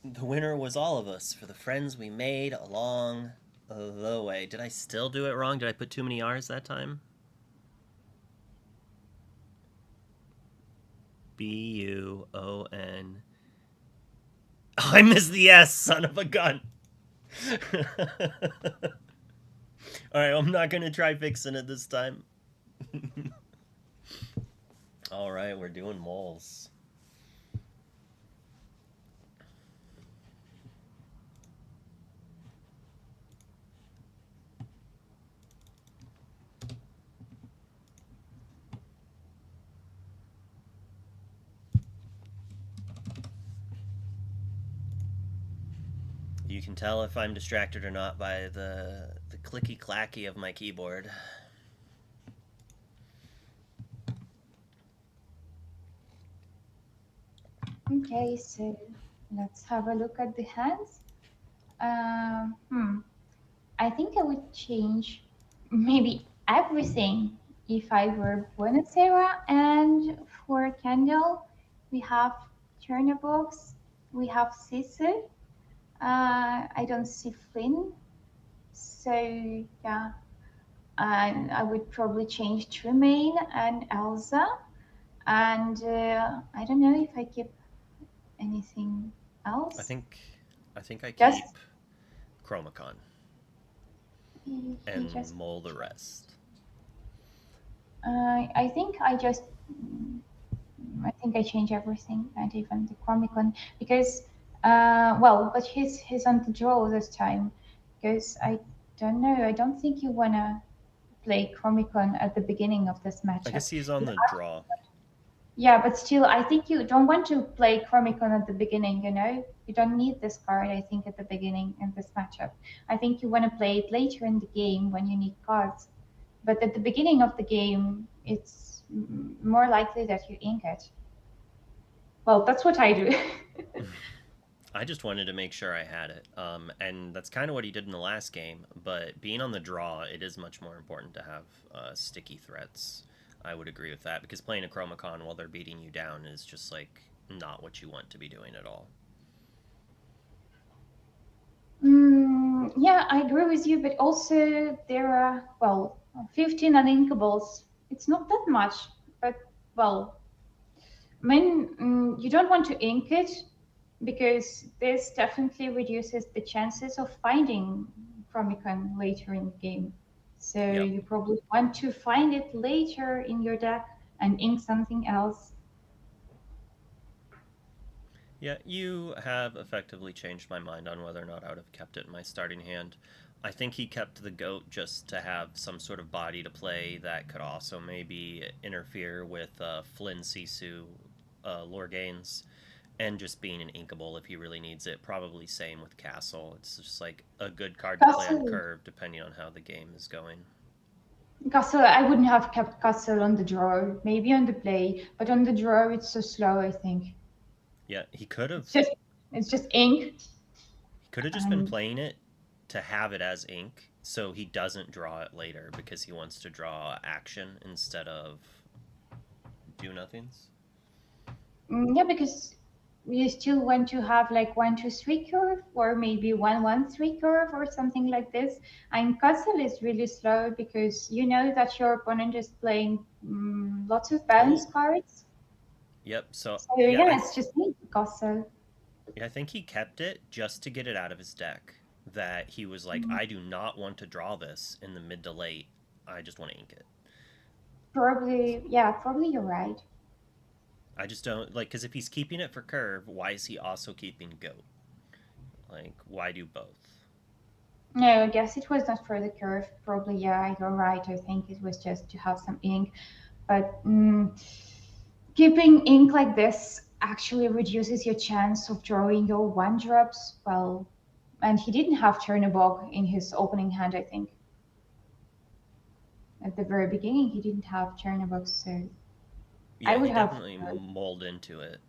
the winner was all of us for the friends we made along the way. Did I still do it wrong? Did I put too many R's that time? Buon. I missed the S, son of a gun. Alright, I'm not gonna try fixing it this time. Alright, we're doing moles. You can tell if I'm distracted or not by the clicky clacky of my keyboard. Okay, so let's have a look at the hands. I think I would change maybe everything if I were buonaserrrra. And for Kendall, we have Chernobog, we have Sisu. I don't see Flynn, so yeah. And I would probably change Tremaine and Elsa. And I don't know if I keep anything I else. think I think I Just keep Chromacon he and just. mole the rest. I think I think I change everything, and even the Chromicon, because well, but he's on the draw this time, because I don't know. I don't think you wanna play Chromicon at the beginning of this I matchup. guess he's on You the draw. Yeah, but still, I think you don't want to play Chromicon at the beginning, you know? You don't need this card, I think, at the beginning in this matchup. I think you want to play it later in the game when you need cards. But at the beginning of the game, it's more likely that you ink it. Well, that's what I do. I just wanted to make sure I had it. And that's kind of what he did in the last game. But being on the draw, it is much more important to have sticky threats. I would agree with that because playing a Chromacon while they're beating you down is just like not what you want to be doing at all. Yeah, I agree with you, but also there are, well, 15 uninkables. It's not that much, but, well, I mean, you don't want to ink it because this definitely reduces the chances of finding Chromicon later in the game. So Yep. you probably want to find it later in your deck and ink something else. Yeah, you have effectively changed my mind on whether or not I would have kept it in my starting hand. I think he kept the goat just to have some sort of body to play that could also maybe interfere with Flynn Sisu lore gains, and just being an inkable if he really needs it. Probably same with Castle. It's just like a good card to play on Castle, curve depending on how the game is going. Castle, I wouldn't have kept Castle on the draw. Maybe on the play, but on the draw it's so slow. I think Yeah, he could have it's just it's just ink, he could have just been and playing it to have it as ink so he doesn't draw it later because he wants to draw action instead of do nothings. yeah, because you still want to have like 1-2-3 curve, or maybe 1-1-3 curve, or something like this. And Castle is really slow because you know that your opponent is playing lots of balance Oh, cards. yep. So So yeah, it's just me, Castle. yeah, I think he kept it just to get it out of his deck. That he was like, I do not want to draw this in the mid to late. I just want to ink it. Probably, yeah, probably you're right. I just don't like because if he's keeping it for curve, why is he also keeping goat? Like, why do both? No, I guess it was not for the curve. Probably, yeah, you're right. I think it was just to have some ink. But keeping ink like this actually reduces your chance of drawing your one drops. Well, and he didn't have Chernobog in his opening hand, I think. At the very beginning, he didn't have Chernobog, so I Yeah, would he have. definitely mold into it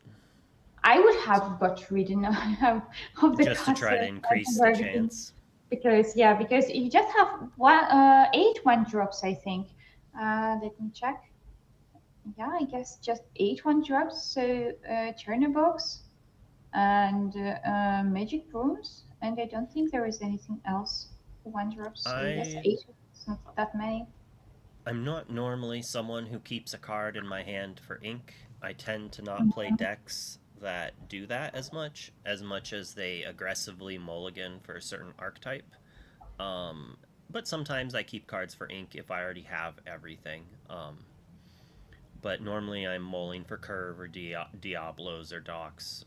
I would have got rid of the just to try to castle at the increase the very beginning. chance. Because yeah, because you just have eight one drops, I think. Let me check. Yeah, I guess just eight one drops. So Chernobog and magic rooms, and I don't think there is anything else for one drops. So yes, I eight. It's not that many. I'm not normally someone who keeps a card in my hand for ink. I tend to not play decks that do that as much as they aggressively mulligan for a certain archetype. Um, but sometimes I keep cards for ink if I already have everything. But normally I'm mulling for curve or Diablos or docks.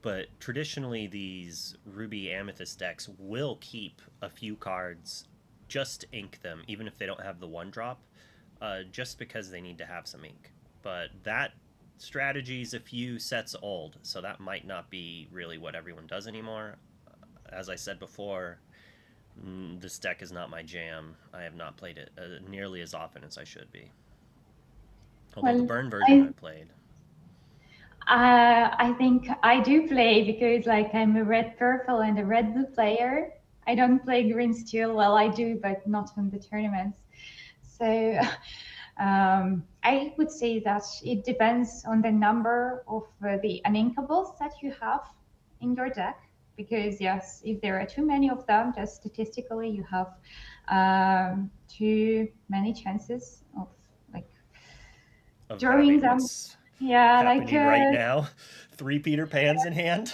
But traditionally, these Ruby Amethyst decks will keep a few cards just to ink them, even if they don't have the one drop, just because they need to have some ink. But that strategy is a few sets old, so that might not be really what everyone does anymore. As I said before, this deck is not my jam. I have not played it nearly as often as I should be. Although the Well, burn version I I played. I think I do play because like I'm a red purple and a red blue player. I don't play green steel. Well, I do, but not in the tournaments. So I would say that it depends on the number of the uninkables that you have in your deck. Because yes, if there are too many of them, just statistically you have too many chances of like Of drawing having them. what's Yeah, like happening right now. Three Peter Pans in hand.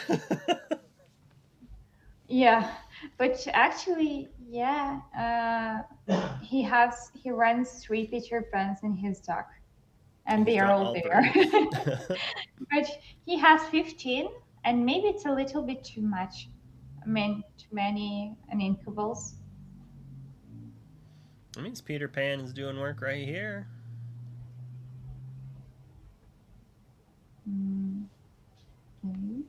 yeah, but actually, yeah, he runs three Peter Pans in his deck, and He's they are drawn all all there. three. But he has 15, and maybe it's a little bit too much. I mean, too many uninkables. That means Peter Pan is doing work right here. Mm, okay.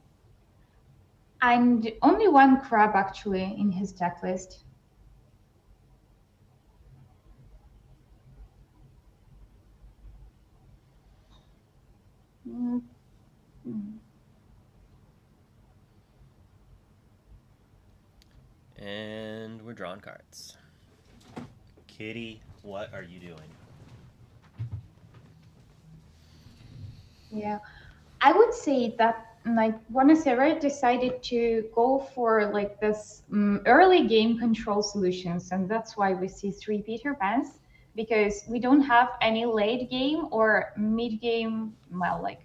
And only one crab actually in his deck list. Mm, mm. And we're drawing cards. Kitty, what are you doing? Yeah, I would say that like buonaserrrra decided to go for like this early game control solutions, and that's why we see three Peter Pans, because we don't have any late game or mid game. Well, like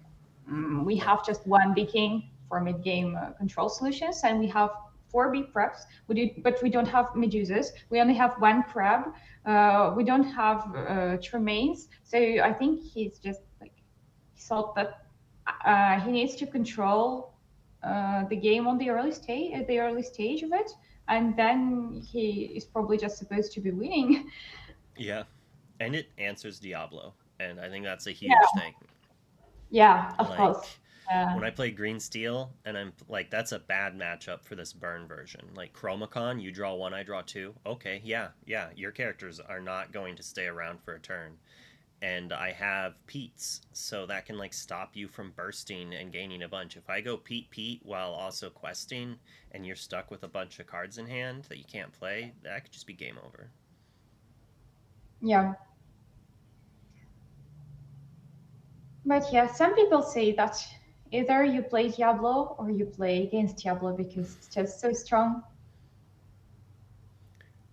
we Yep. have just one big king for mid game control solutions, and we have 4 big preps, but we don't have medusas. We only have one crab. We don't have tremaines. So I think he's just like, he thought that he needs to control the game on the early stage, at the early stage of it, and then he is probably just supposed to be winning. Yeah, and it answers Diablo, and I think that's a huge Yeah, thing. yeah, of course. Like Yeah. when I play Green Steel, and I'm like, that's a bad matchup for this burn version. Like Chromacon, you draw one, I draw two. Okay, yeah, yeah, your characters are not going to stay around for a turn. And I have Pete's, so that can like stop you from bursting and gaining a bunch. If I go Pete while also questing, and you're stuck with a bunch of cards in hand that you can't play, that could just be game over. Yeah. But yeah, some people say that either you play Diablo or you play against Diablo because it's just so strong.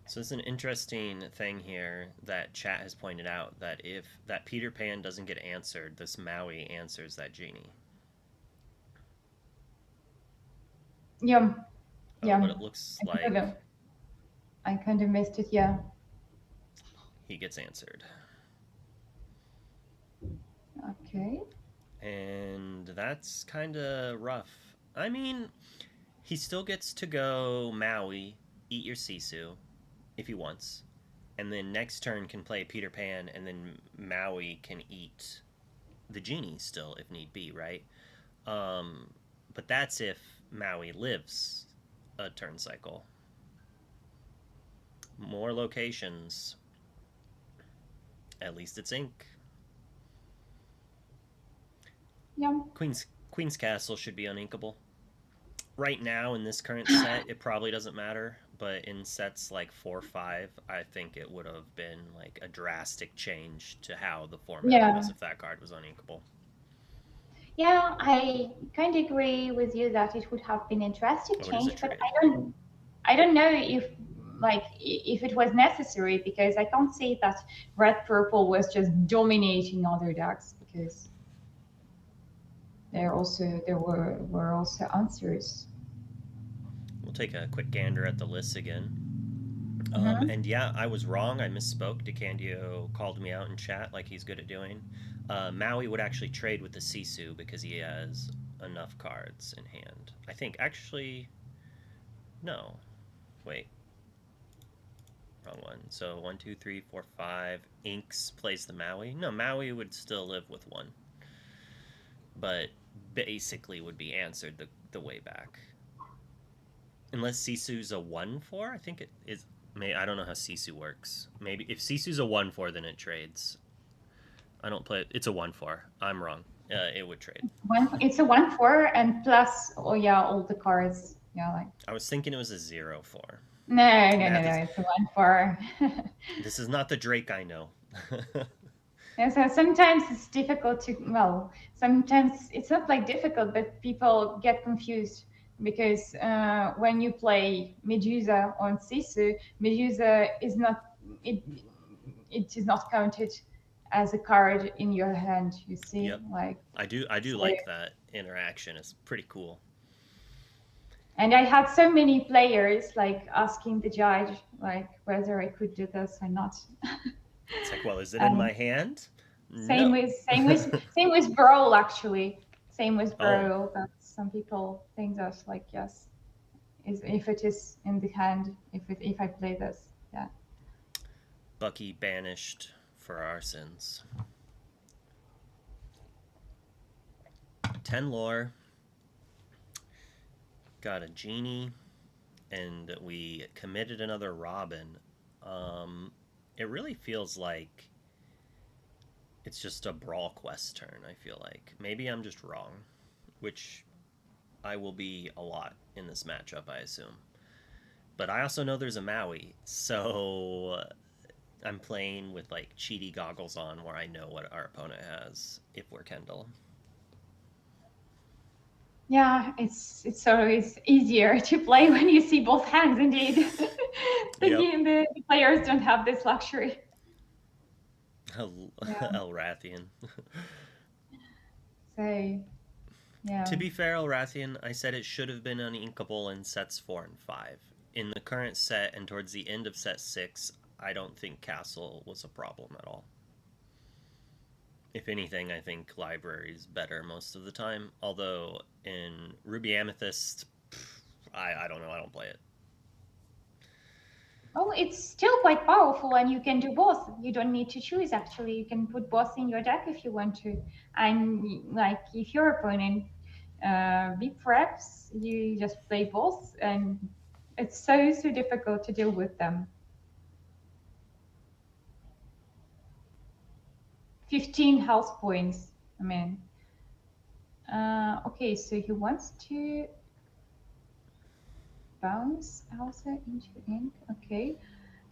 So it's an interesting thing here that chat has pointed out that if that Peter Pan doesn't get answered, this Maui answers that genie. Yeah, Oh, but yeah. it looks I kind like of, I kind of missed it. Yeah. he gets answered. Okay. And that's kind of rough. I mean, he still gets to go Maui, eat your Sisu if he wants. And then next turn can play Peter Pan, and then Maui can eat the genie still if need be, right? Um, but that's if Maui lives a turn cycle. More locations. At least it's ink. Yeah. Queen's Castle should be uninkable. Right now in this current set, it probably doesn't matter, but in sets like 4 or 5, I think it would have been like a drastic change to how the format Yeah. was if that card was uninkable. Yeah, I kind of agree with you that it would have been interesting Oh, it is a change, but trade. I don't know if like if it was necessary because I can't say that red purple was just dominating other decks because there were also answers. We'll take a quick gander at the list again. Hmm. And yeah, I was wrong. I misspoke. DeCandio called me out in chat like he's good at doing. Maui would actually trade with the Sisu because he has enough cards in hand. I think actually, no. Wait, wrong one. So 1, 2, 3, 4, 5. Inks plays the Maui. No, Maui would still live with one, but basically would be answered the way back. Unless Sisu's a 1/4, I think it is. I don't know how Sisu works. Maybe if Sisu's a 1/4, then it trades. I don't play. It's a 1/4. I'm wrong. It would trade. It's a 1/4 and plus, oh yeah, all the cards. Yeah, like I was thinking it was a 0/4. no, no, no, Math no. is. It's a 1/4. This is not the Drake I know. And so sometimes it's difficult to, well, sometimes it's not like difficult, but people get confused because when you play Medusa on Sisu, Medusa is not, it, it is not counted as a card in your hand, you see, Yep. like, I do so, like that interaction. It's pretty cool. and I had so many players like asking the judge like whether I could do this or not. It's like, well, is it in And my hand? Same No. with same with same with Brawl actually. Same with Oh, Brawl. That some people think that like yes, is if it is in the hand, if I play this, yeah. Bucky banished for our sins. 10 lore. Got a genie, and we committed another Robin. It really feels like it's just a Brawl Quest turn, I feel like. Maybe I'm just wrong, which I will be a lot in this matchup, I assume. But I also know there's a Maui, so I'm playing with like cheaty goggles on where I know what our opponent has if we're Kendall. Yeah, it's always easier to play when you see both hands. Indeed, Yep. the players don't have this luxury. Yeah. El Rathian. So Yeah. To be fair, Elrathian, I said it should have been uninkable in sets 4 and 5. In the current set and towards the end of set 6, I don't think Castle was a problem at all. If anything, I think Library's better most of the time. Although in Ruby Amethyst, I don't know, I don't play it. Well, it's still quite powerful, and you can do both. You don't need to choose, actually. You can put both in your deck if you want to. And, like, if your opponent be preps, you just play both, and it's so, so difficult to deal with them. 15 health points. I mean, okay, so he wants to bounce Elsa into ink. Okay.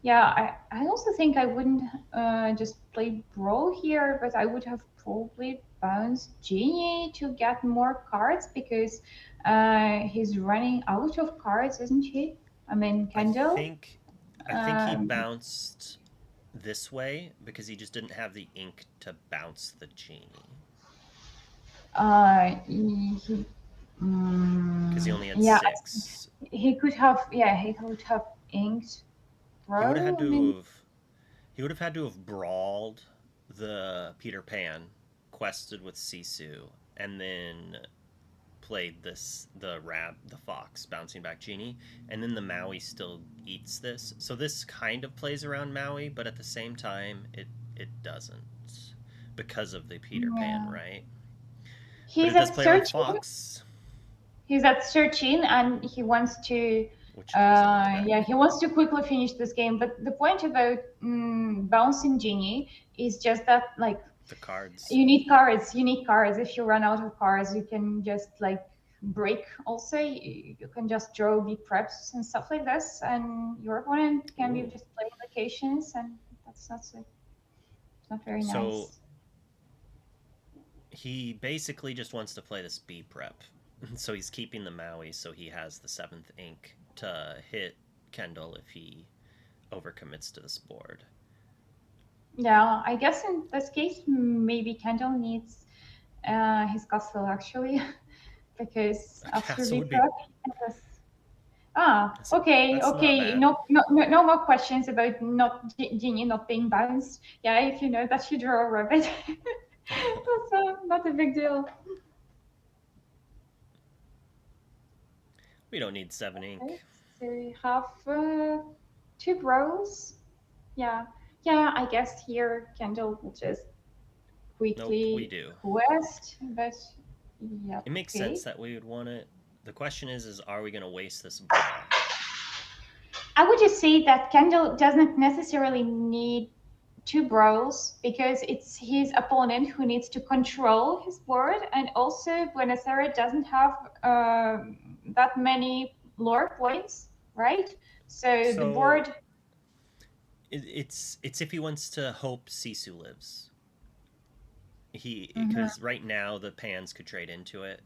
Yeah, I also think I wouldn't just play Brawl here, but I would have probably bounced Genie to get more cards because he's running out of cards, isn't he? I mean, I Kendall. think I think he Um, bounced this way because he just didn't have the ink to bounce the genie. he Because he only had yeah, 6. he could have. Yeah, he could have inked He would have had Brawl. I to mean, have he would have had to have brawled the Peter Pan, quested with Sisu, and then played the fox bouncing back genie, and then the Maui still eats this. So this kind of plays around Maui, but at the same time it doesn't because of the Peter Pan, yeah, right? But he's it does at play around 13. fox, He's at 13 and he wants to which was in my deck. yeah, he wants to quickly finish this game. But the point about bouncing genie is just that, like, The cards. you need cards. You need cards. If you run out of cards, you can just, like, break. Also, you can just draw big preps and stuff like this, and your opponent can be Ooh. just playing locations, and that's not so, it's not very So nice. he basically just wants to play this B prep. So he's keeping the Maui so he has the 7th ink to hit Kendall if he overcommits to this board. Yeah, I guess in this case, maybe Kendall needs his castle, actually. Because A after castle we would be prep, okay, that's not okay, bad. no, no, no, no more questions about not Genie not being bounced. Yeah, if you know that you draw a rabbit, that's not a big deal. We don't need 7 ink. Okay, so we have two bros. Yeah, yeah. I guess here Kendall will just Nope, we quickly do. quest, but yeah, It makes sense okay. that we would want it. The question is are we going to waste this brawl? I would just say that Kendall doesn't necessarily need two brawls because it's his opponent who needs to control his board, and also buonaserrrra doesn't have that many lore points, right? So the So board. it's if he wants to hope Sisu lives. He Mhm. because right now the pans could trade into it.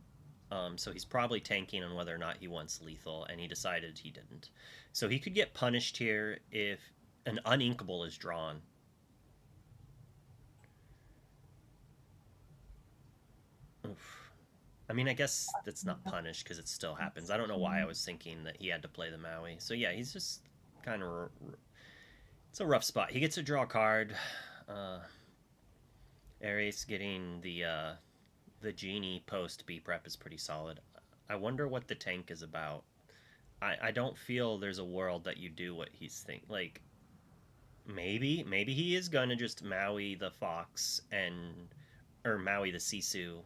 So he's probably tanking on whether or not he wants lethal, and he decided he didn't. So he could get punished here if an uninkable is drawn. Oof. I mean, I guess that's not punished because it still happens. I don't know why I was thinking that he had to play the Maui. So yeah, he's just kind of it's a rough spot. He gets to draw a card. Uh, Ares getting the genie post B prep is pretty solid. I wonder what the tank is about. I don't feel there's a world that you do what he's think like maybe he is gonna just Maui the fox and or Maui the Sisu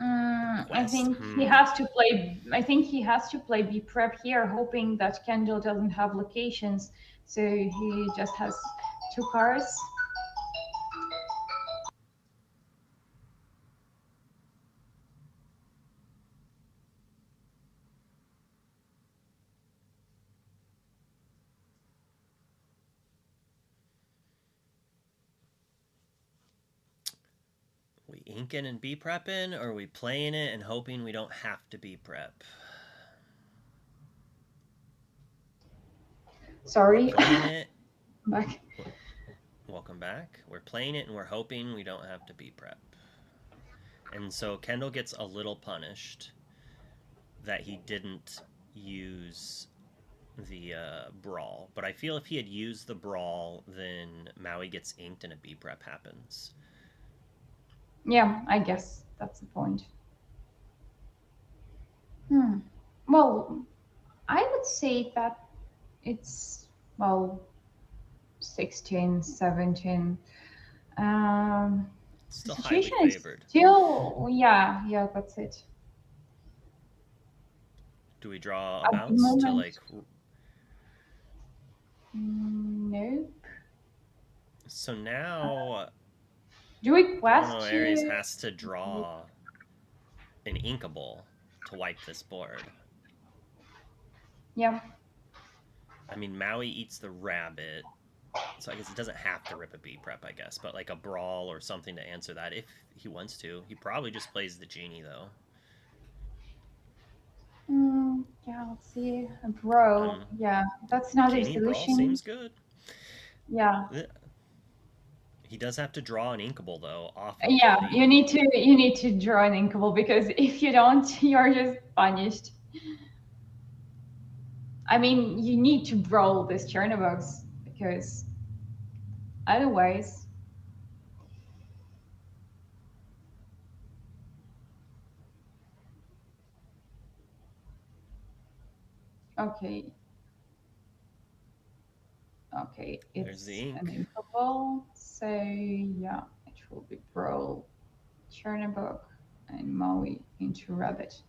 I quest. think he has to play. I think he has to play B prep here, hoping that Kendall doesn't have locations, so he just has two cards. We inking and B prepping, or are we playing it and hoping we don't have to B prep? We're Sorry, playing it. back. Welcome back. We're playing it and we're hoping we don't have to B prep. And so Kendall gets a little punished that he didn't use the brawl. But I feel if he had used the brawl, then Maui gets inked and a B prep happens. Yeah, I guess that's the point. Hmm. Well, I would say that it's, well, 16, 17. The Still highly situation is favored. still, yeah, that's it. Do we draw a At the bounce to moment, like? no. So now Do we quest Buono Aries to? has to draw an inkable to wipe this board. Yeah. I mean, Maui eats the rabbit, so I guess it doesn't have to rip a B prep, I guess, but like a brawl or something to answer that if he wants to. He probably just plays the genie though. Yeah, let's see. Bro, yeah, that's another Genie brawl solution. seems good. Yeah. He does have to draw an inkable though off of Yeah, the. you need to draw an inkable because if you don't, you're just punished. I mean, you need to brawl this Chernobog because otherwise, okay, okay, There's the it's an ink. inkable. So yeah, it will be brawl, Chernobog, and Maui into rabbit.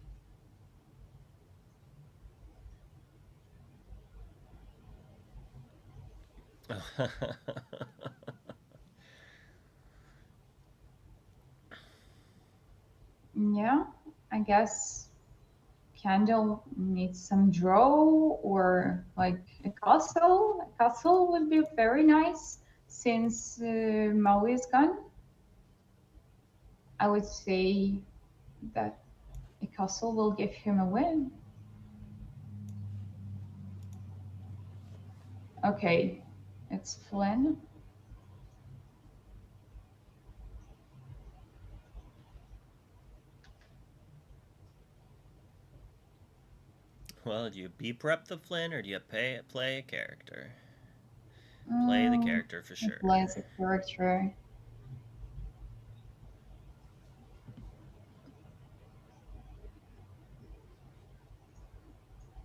Yeah, I guess Candle needs some draw or like a castle. A castle would be very nice since Maui is gone. I would say that a castle will give him a win. Okay, it's Flynn. Well, do you B prep the Flynn or do you play a character? Play the Mm, character for it sure. plays a character.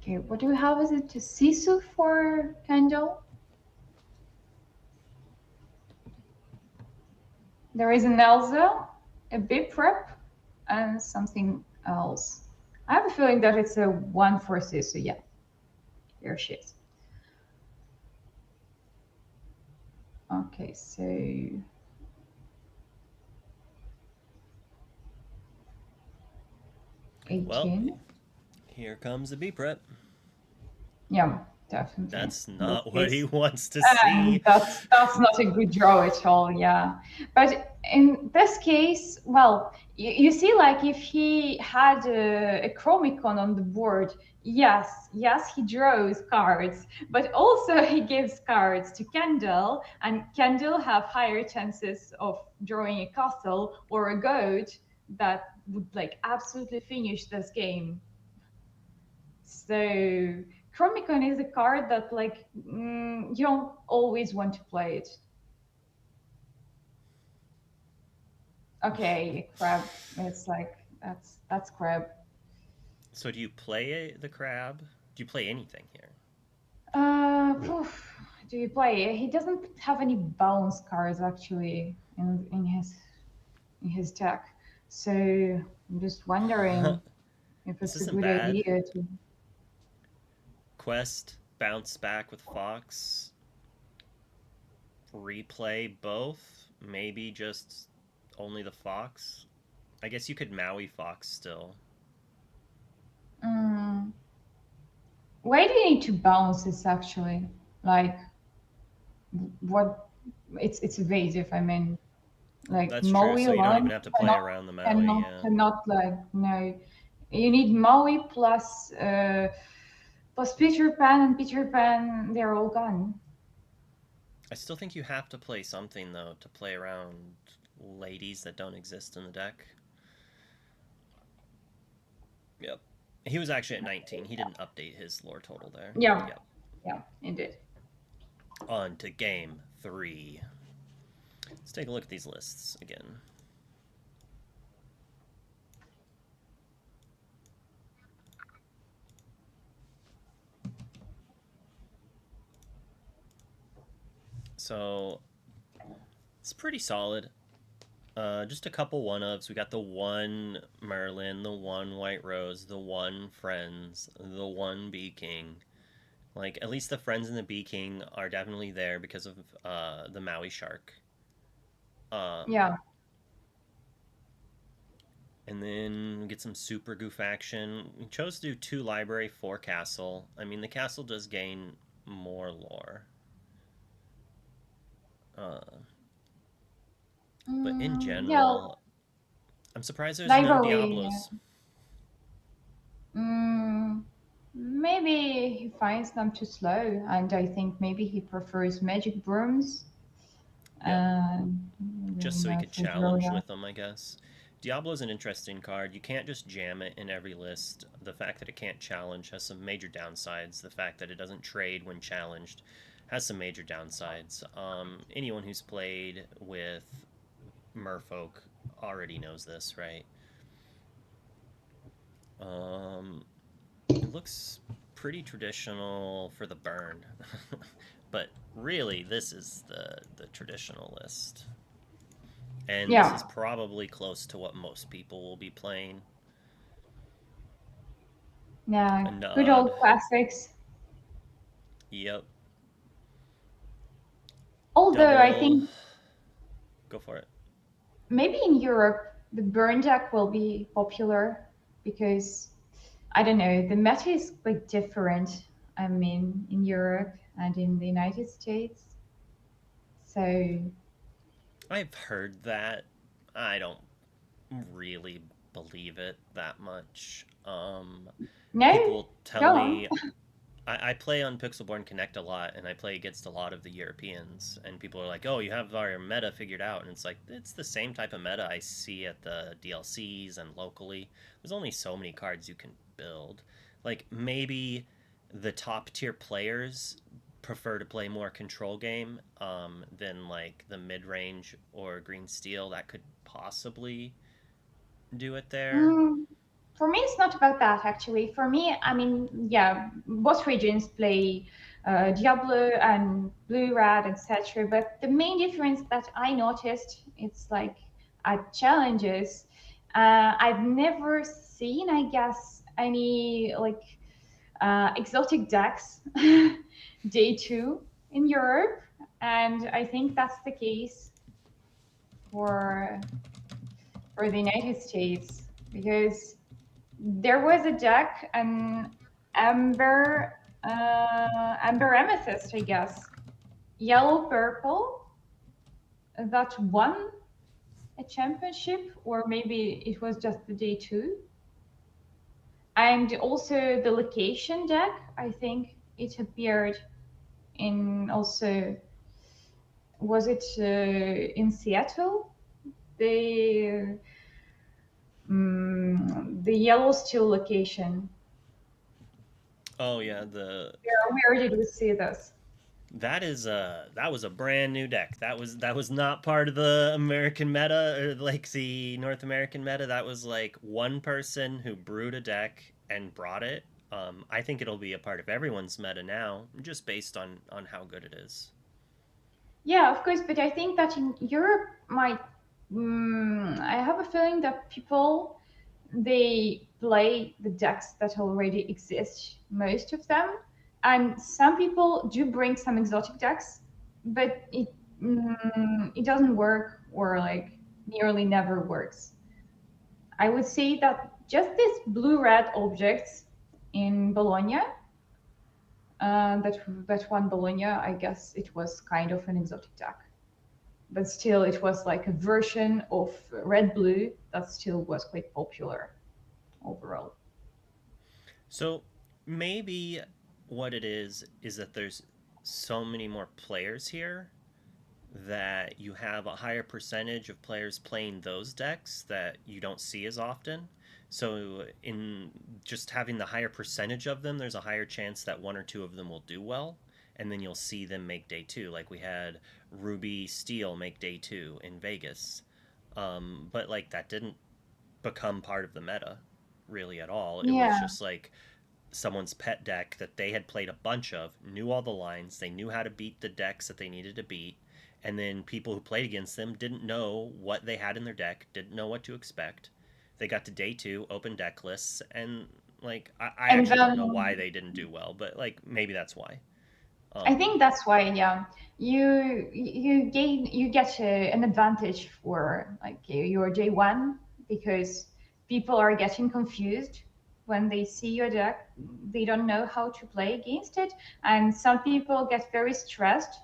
Okay, what do we have? Is it to Sisu for Candle? There is an Elsa, a bib prep, and something else. I have a feeling that it's a one for Sisu. Yeah, here she is. Okay, so 18. Well, here comes the B prep. Yeah, definitely. That's This not what he case, wants to see. that's not a good draw at all. Yeah, but in this case, well, you see, like if he had a Chromicon on the board, yes, he draws cards, but also he gives cards to Kendall, and Kendall have higher chances of drawing a castle or a goat that would like absolutely finish this game. So Chromicon is a card that like you don't always want to play it. Okay, crab. It's like that's crab. So do you play the crab? Do you play anything here? Do you play? He doesn't have any bounce cards actually in his deck. So I'm just wondering if This it's a isn't good bad. idea to. Quest, bounce back with Fox, replay both. Maybe just only the Fox. I guess you could Maui Fox still. Mm, why do you need to bounce this actually? Like what? It's evasive. I mean, like That's true. Maui So you don't alone even have to play around the Maui. Yeah. cannot like no. You need Maui plus Peter Pan, and Peter Pan they're all gone. I still think you have to play something though to play around ladies that don't exist in the deck. Yep. He was actually at 19. He didn't update his lore total there. Yeah, Yep. yeah, indeed. On to game 3. Let's take a look at these lists again. So it's pretty solid. Just a couple one ofs. We got the one Merlin, the one White Rose, the one Friends, the one Bee King. Like, at least the Friends and the Bee King are definitely there because of the Maui Shark. Um, Yeah. and then we get some super goof action. We chose to do 2 library, 4 castle. I mean, the castle does gain more lore. Uh, but in Yeah, general, I'm surprised there's no library. Diablos. Mm, maybe he finds them too slow, and I think maybe he prefers magic brooms Yep. and Just so he could for challenge Verona. with them, I guess. Diablo's an interesting card. You can't just jam it in every list. The fact that it can't challenge has some major downsides. The fact that it doesn't trade when challenged has some major downsides. Anyone who's played with Merfolk already knows this, right? Um, it looks pretty traditional for the burn, but really, this is the traditional list. And this is Yeah, probably close to what most people will be playing. A yeah, good nod. old classics. Yep. Although I Double. think Go for it. maybe in Europe the burn deck will be popular because I don't know, the meta is quite different. I mean, in Europe and in the United States. So I've heard that. I don't really believe it that much. no, People tell go on. me I play on Pixelborn Connect a lot, and I play against a lot of the Europeans, and people are like, "Oh, you have our meta figured out," and it's like it's the same type of meta I see at the DLCs and locally. There's only so many cards you can build. Like maybe the top tier players prefer to play more control game than like the mid range or green steel. That could possibly do it there. Mm, for me, it's not about that actually. For me, I mean, yeah, both regions play Diablo and Blue Rat, etc. But the main difference that I noticed, it's like at challenges, I've never seen, I guess, any like exotic decks day two in Europe, and I think that's the case for the United States because there was a deck, an amber amethyst, I guess, yellow purple that won a championship, or maybe it was just the day two. And also the location deck, I think it appeared in also, was it in Seattle? The the yellow steel location. Oh yeah, the Where did we see this? that was a brand new deck. That was not part of the American meta or like the North American meta. That was like one person who brewed a deck and brought it. I think it'll be a part of everyone's meta now, just based on how good it is. Yeah, of course, but I think that in Europe might. I have a feeling that people they play the decks that already exist, most of them, and some people do bring some exotic decks, but it doesn't work or like nearly never works. I would say that just these blue red objects in Bologna, that one Bologna, I guess it was kind of an exotic deck, but still it was like a version of red blue that still was quite popular overall. So maybe what it is that there's so many more players here that you have a higher percentage of players playing those decks that you don't see as often. So in just having the higher percentage of them, there's a higher chance that one or two of them will do well, and then you'll see them make day two. Like we had Ruby Steel make day two in Vegas, but like that didn't become part of the meta really at all. It was Yeah. just like someone's pet deck that they had played a bunch of, knew all the lines, they knew how to beat the decks that they needed to beat, and then people who played against them didn't know what they had in their deck, didn't know what to expect. They got to day two, open deck lists, and like I And actually don't then know why they didn't do well, but like maybe that's why. I Um, think that's why, yeah, you get an advantage for like your J1 because people are getting confused when they see your deck. They don't know how to play against it, and some people get very stressed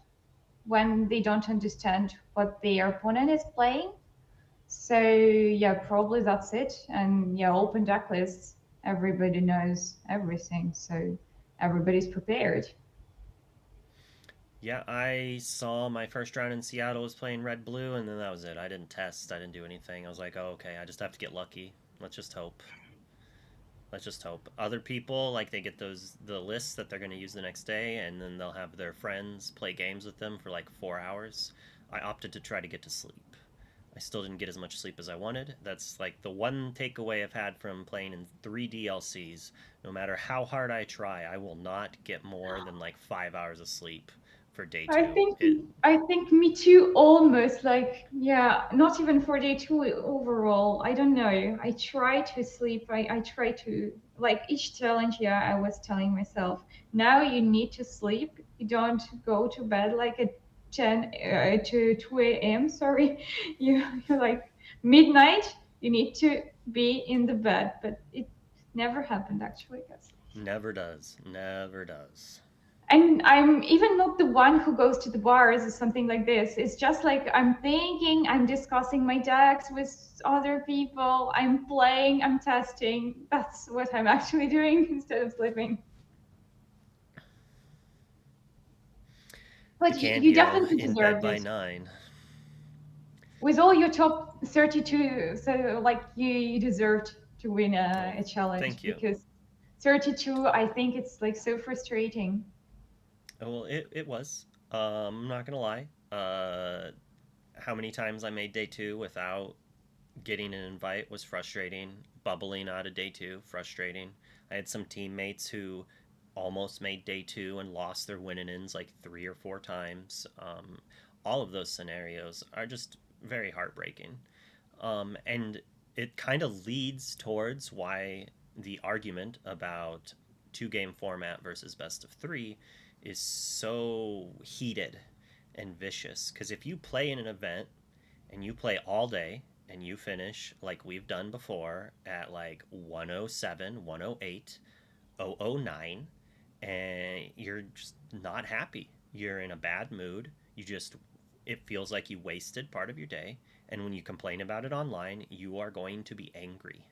when they don't understand what their opponent is playing. So yeah, probably that's it. And yeah, open deck lists, everybody knows everything, so everybody's prepared. yeah, I saw my first round in Seattle was playing red blue, and then that was it. I didn't test, I didn't do anything. I was like, oh, okay, I just have to get lucky. Let's just hope. Let's just hope. Other people, like, they get the lists that they're going to use the next day, and then they'll have their friends play games with them for like 4 hours. I opted to try to get to sleep. I still didn't get as much sleep as I wanted. That's like the one takeaway I've had from playing in three DLCs. No matter how hard I try, I will not get more than like 5 hours of sleep for day I two. think I think me too almost like yeah, not even for day two overall. I don't know. I try to sleep. I try to like each challenge, yeah, I was telling myself, now you need to sleep. You don't go to bed like at 10 to 2 a.m. Sorry. You're like midnight, you need to be in the bed, but it never happened actually, guys. Never does. Never does. And I'm even not the one who goes to the bars or something like this. It's just like I'm thinking, I'm discussing my decks with other people, I'm playing, I'm testing. That's what I'm actually doing instead of sleeping. The But you Candio definitely in bed deserved by it. 9. With all your top 32, so like you deserved to win Oh, a challenge thank you. because 32, I think it's like so frustrating. Well, it was. I'm not gonna lie. How many times I made day two without getting an invite was frustrating. Bubbling out of day two, frustrating. I had some teammates who almost made day two and lost their win-ins like 3 or 4 times. All of those scenarios are just very heartbreaking. And it kind of leads towards why the argument about two game format versus best of three is so heated and vicious. Because if you play in an event and you play all day and you finish like we've done before at like 107, 108, 009, and you're just not happy. You're in a bad mood. It feels like you wasted part of your day. And when you complain about it online, you are going to be angry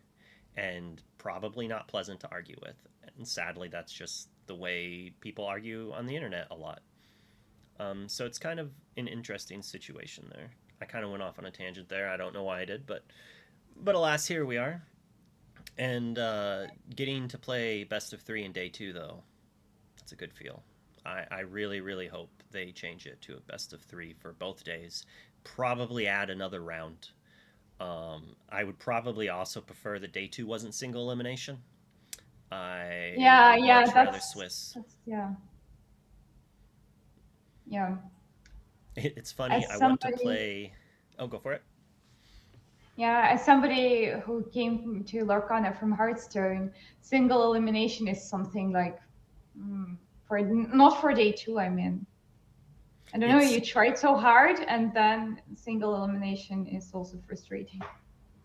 and probably not pleasant to argue with. And sadly, that's just the way people argue on the internet a lot. So it's kind of an interesting situation there. I kind of went off on a tangent there. I don't know why I did, but alas, here we are. And getting to play best of three in day two, though, that's a good feel. I really, really hope they change it to a best of three for both days. Probably add another round. I would probably also prefer that day two wasn't single elimination. I Yeah, would yeah, much rather Swiss. that's yeah, yeah. It's funny. As I went to somebody play. Oh, go for it. Yeah, as somebody who came to Lorcana from Hearthstone, single elimination is something like for not for day two. I mean, I don't know. It's You tried so hard, and then single elimination is also frustrating.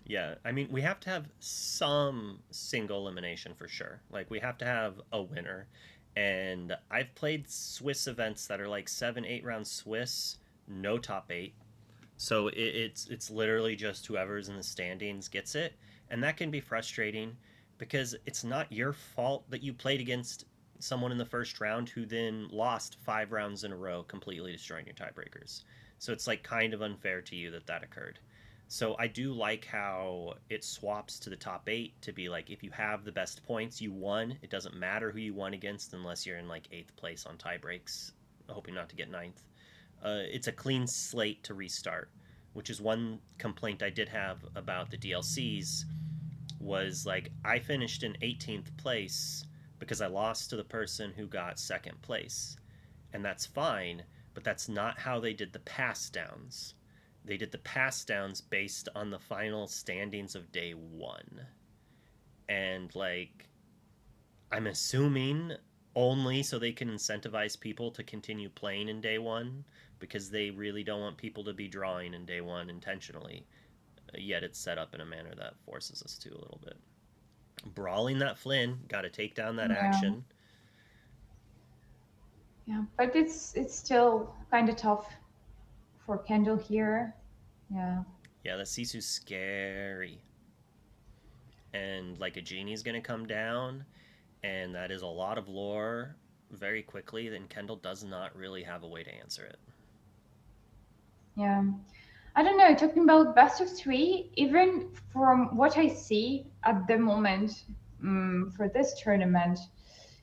Yeah, I mean, we have to have some single elimination for sure. Like, we have to have a winner. And I've played Swiss events that are like 7, 8 round Swiss, no top eight. So it's literally just whoever's in the standings gets it, and that can be frustrating because it's not your fault that you played against someone in the first round who then lost 5 rounds in a row, completely destroying your tiebreakers. So it's like kind of unfair to you that that occurred. So I do like how it swaps to the top eight to be like if you have the best points, you won. It doesn't matter who you won against unless you're in like eighth place on tie breaks, hoping not to get ninth. It's a clean slate to restart, which is one complaint I did have about the DLCs. Was like I finished in 18th place because I lost to the person who got second place, and that's fine, but that's not how they did the pass downs. They did the pass downs based on the final standings of day one. And, like, I'm assuming only so they can incentivize people to continue playing in day one because they really don't want people to be drawing in day one intentionally. Yet it's set up in a manner that forces us to a little bit. Brawling that Flynn, got to take down that Yeah, action. yeah, but it's still kind of tough for Kendall here. Yeah, Yeah, that Sisu's scary. And like a genie's gonna come down, and that is a lot of lore very quickly, then Kendall does not really have a way to answer it. yeah. I don't know. Talking about best of three, even from what I see at the moment for this tournament,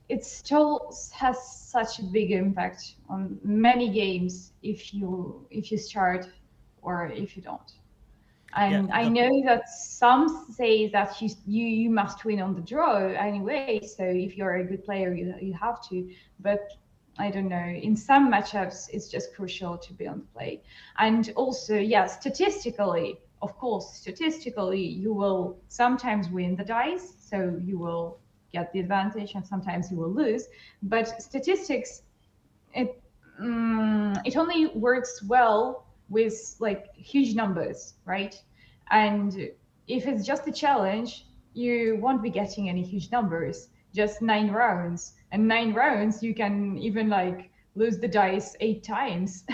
it still has such a big impact on many games if you start or if you don't. Yeah, And I know that some say that you must win on the draw anyway. So if you're a good player, you have to. But I don't know. In some matchups, it's just crucial to be on the play. And also, yeah, statistically, of course, statistically, you will sometimes win the dice, so you will get the advantage, and sometimes you will lose. But statistics, it it only works well with like huge numbers, right? And if it's just a challenge, you won't be getting any huge numbers, just 9 rounds. And 9 rounds, you can even like lose the dice 8 times,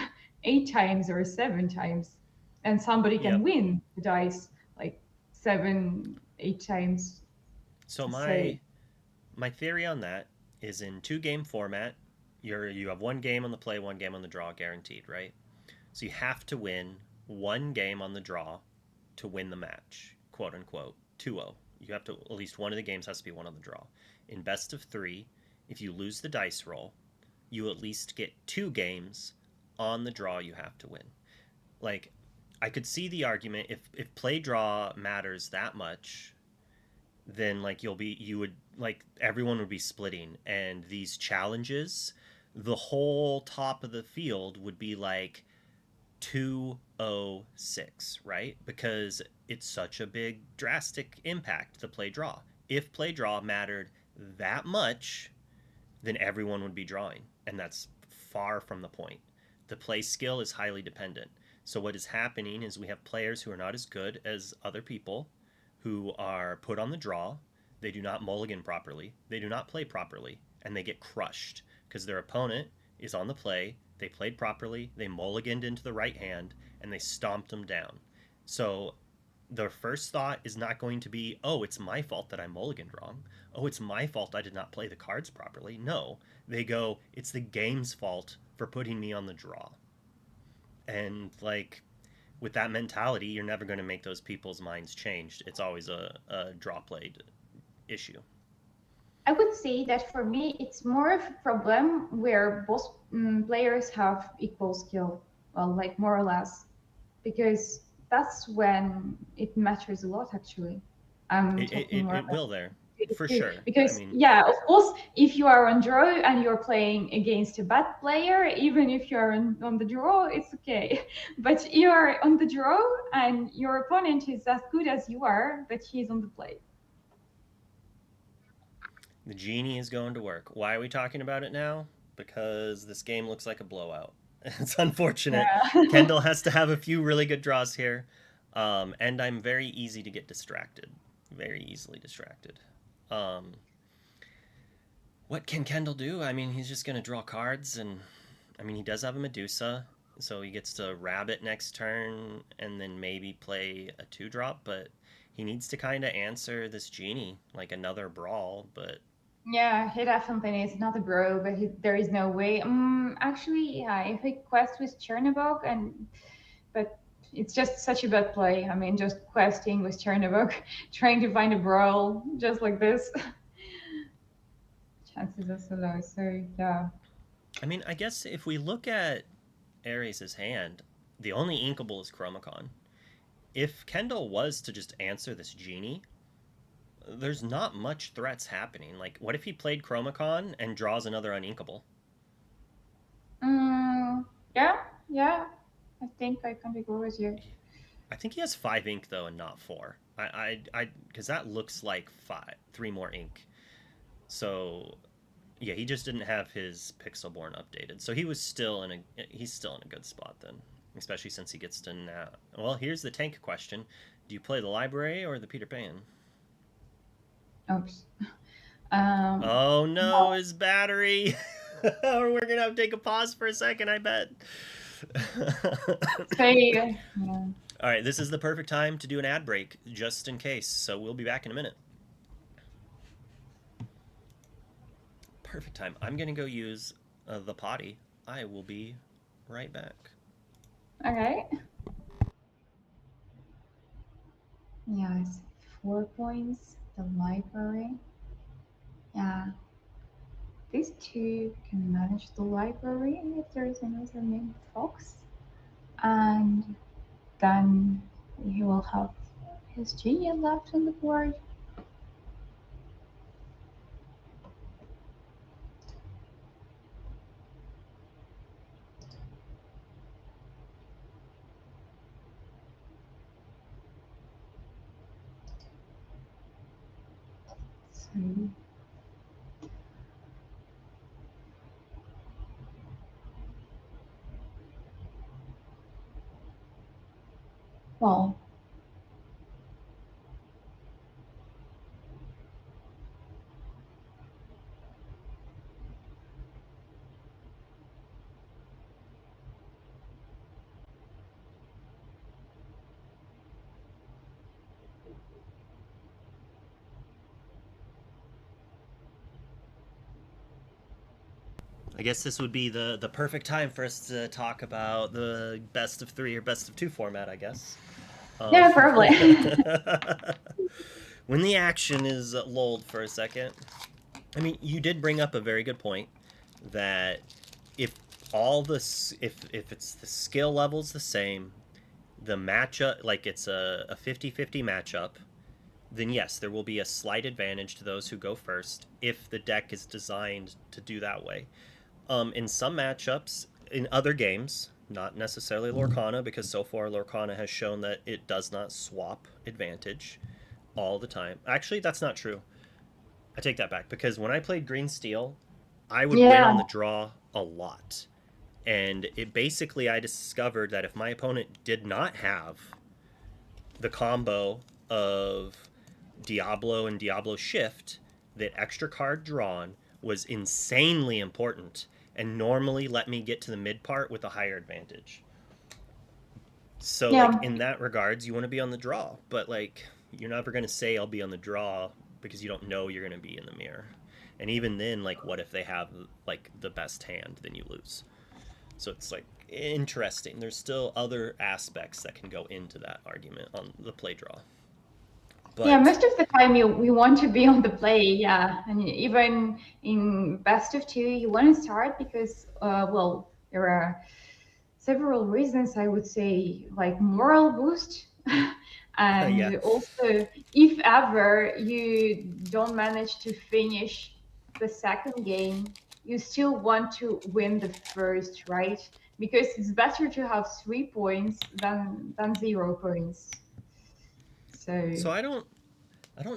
8 times or 7 times. And somebody can yep. win the dice like 7, 8 times. So So my theory on that is in two game format, you have one game on the play, one game on the draw guaranteed, right? So you have to win one game on the draw to win the match, quote unquote, 2-0. You have to at least one of the games has to be one on the draw. In best of 3, if you lose the dice roll, you at least get two games on the draw you have to win. Like I could see the argument if play draw matters that much, then like you would like everyone would be splitting and these challenges, the whole top of the field would be like 206, right? Because it's such a big drastic impact the play draw. If play draw mattered that much, then everyone would be drawing, and that's far from the point. The play skill is highly dependent. So what is happening is we have players who are not as good as other people who are put on the draw. They do not mulligan properly. They do not play properly, and they get crushed because their opponent is on the play. They played properly. They mulliganed into the right hand, and they stomped them down. So their first thought is not going to be, oh, it's my fault that I mulliganed wrong. Oh, it's my fault I did not play the cards properly. No, they go, it's the game's fault for putting me on the draw. And like with that mentality, you're never going to make those people's minds changed. It's always a draw played issue. I would say that for me, it's more of a problem where both players have equal skill, well, like more or less, because that's when it matters a lot, actually. I'm talking more It will there for too. sure. I Because, mean, yeah, of course, if you are on draw and you're playing against a bad player, even if you're on the draw, it's okay. But you are on the draw and your opponent is as good as you are, but he's on the play. the genie is going to work. Why are we talking about it now? Because this game looks like a blowout. It's unfortunate. Yeah. Kendall has to have a few really good draws here. And I'm very easy to get distracted. Very easily distracted. Um, what can Kendall do? I mean, he's just going to draw cards, and I mean, he does have a Medusa, so he gets to rabbit next turn and then maybe play a 2 drop, but he needs to kind of answer this genie like another brawl, but Yeah, he definitely is not a bro, but there is no way. Actually, yeah, if he quest with Chernobog and but it's just such a bad play. I mean, just questing with Chernobog, trying to find a brawl just like this. Chances are so low. So yeah. I mean, I guess if we look at Ares' hand, the only inkable is Chromacon. If Kendall was to just answer this genie, there's not much threats happening. Like, what if he played Chromacon and draws another uninkable? Yeah, yeah. I think I can agree with you. I think he has 5 ink though, and not 4. Because that looks like 3 more ink. So yeah, he just didn't have his Pixelborn updated, so he's still in a good spot then, especially since he gets to now. Well, here's the tank question: do you play the library or the Peter Pan? Oops. Um, Oh no, well, his battery. We're gonna have to take a pause for a second, I bet. so yeah. All right, this is the perfect time to do an ad break, just in case. So we'll be back in a minute. Perfect time. I'm gonna go use the potty. I will be right back. Okay. Yes, 4 points. The library. Yeah, these two can manage the library if there is another named Fox, and then he will have his genius left on the board. So, well, I guess this would be the perfect time for us to talk about the best of 3 or best of 2 format, I guess. Um, yeah, probably. when the action is lulled for a second. I mean, you did bring up a very good point that if if it's the skill level's the same, the matchup, like it's a 50-50 matchup, then yes, there will be a slight advantage to those who go first if the deck is designed to do that way. In some matchups, in other games, not necessarily Lorcana, because so far Lorcana has shown that it does not swap advantage all the time. Actually, that's not true. I take that back, because when I played Green Steel, I would win on Yeah, the draw a lot. And it basically, I discovered that if my opponent did not have the combo of Diablo and Diablo Shift, that extra card drawn was insanely important and normally let me get to the mid part with a higher advantage. So like yeah, in that regards, you want to be on the draw, but like you're never going to say I'll be on the draw because you don't know you're going to be in the mirror. And even then, like what if they have like the best hand, then you lose. So it's like interesting. There's still other aspects that can go into that argument on the play draw. yeah. But Most of the time, you want to be on the play, yeah, and even in best of two, you want to start because, well, there are several reasons. I would say, like moral boost, yeah. and also if ever you don't manage to finish the second game, you still want to win the first, right? Because it's better to have 3 points than 0 points. So So I don't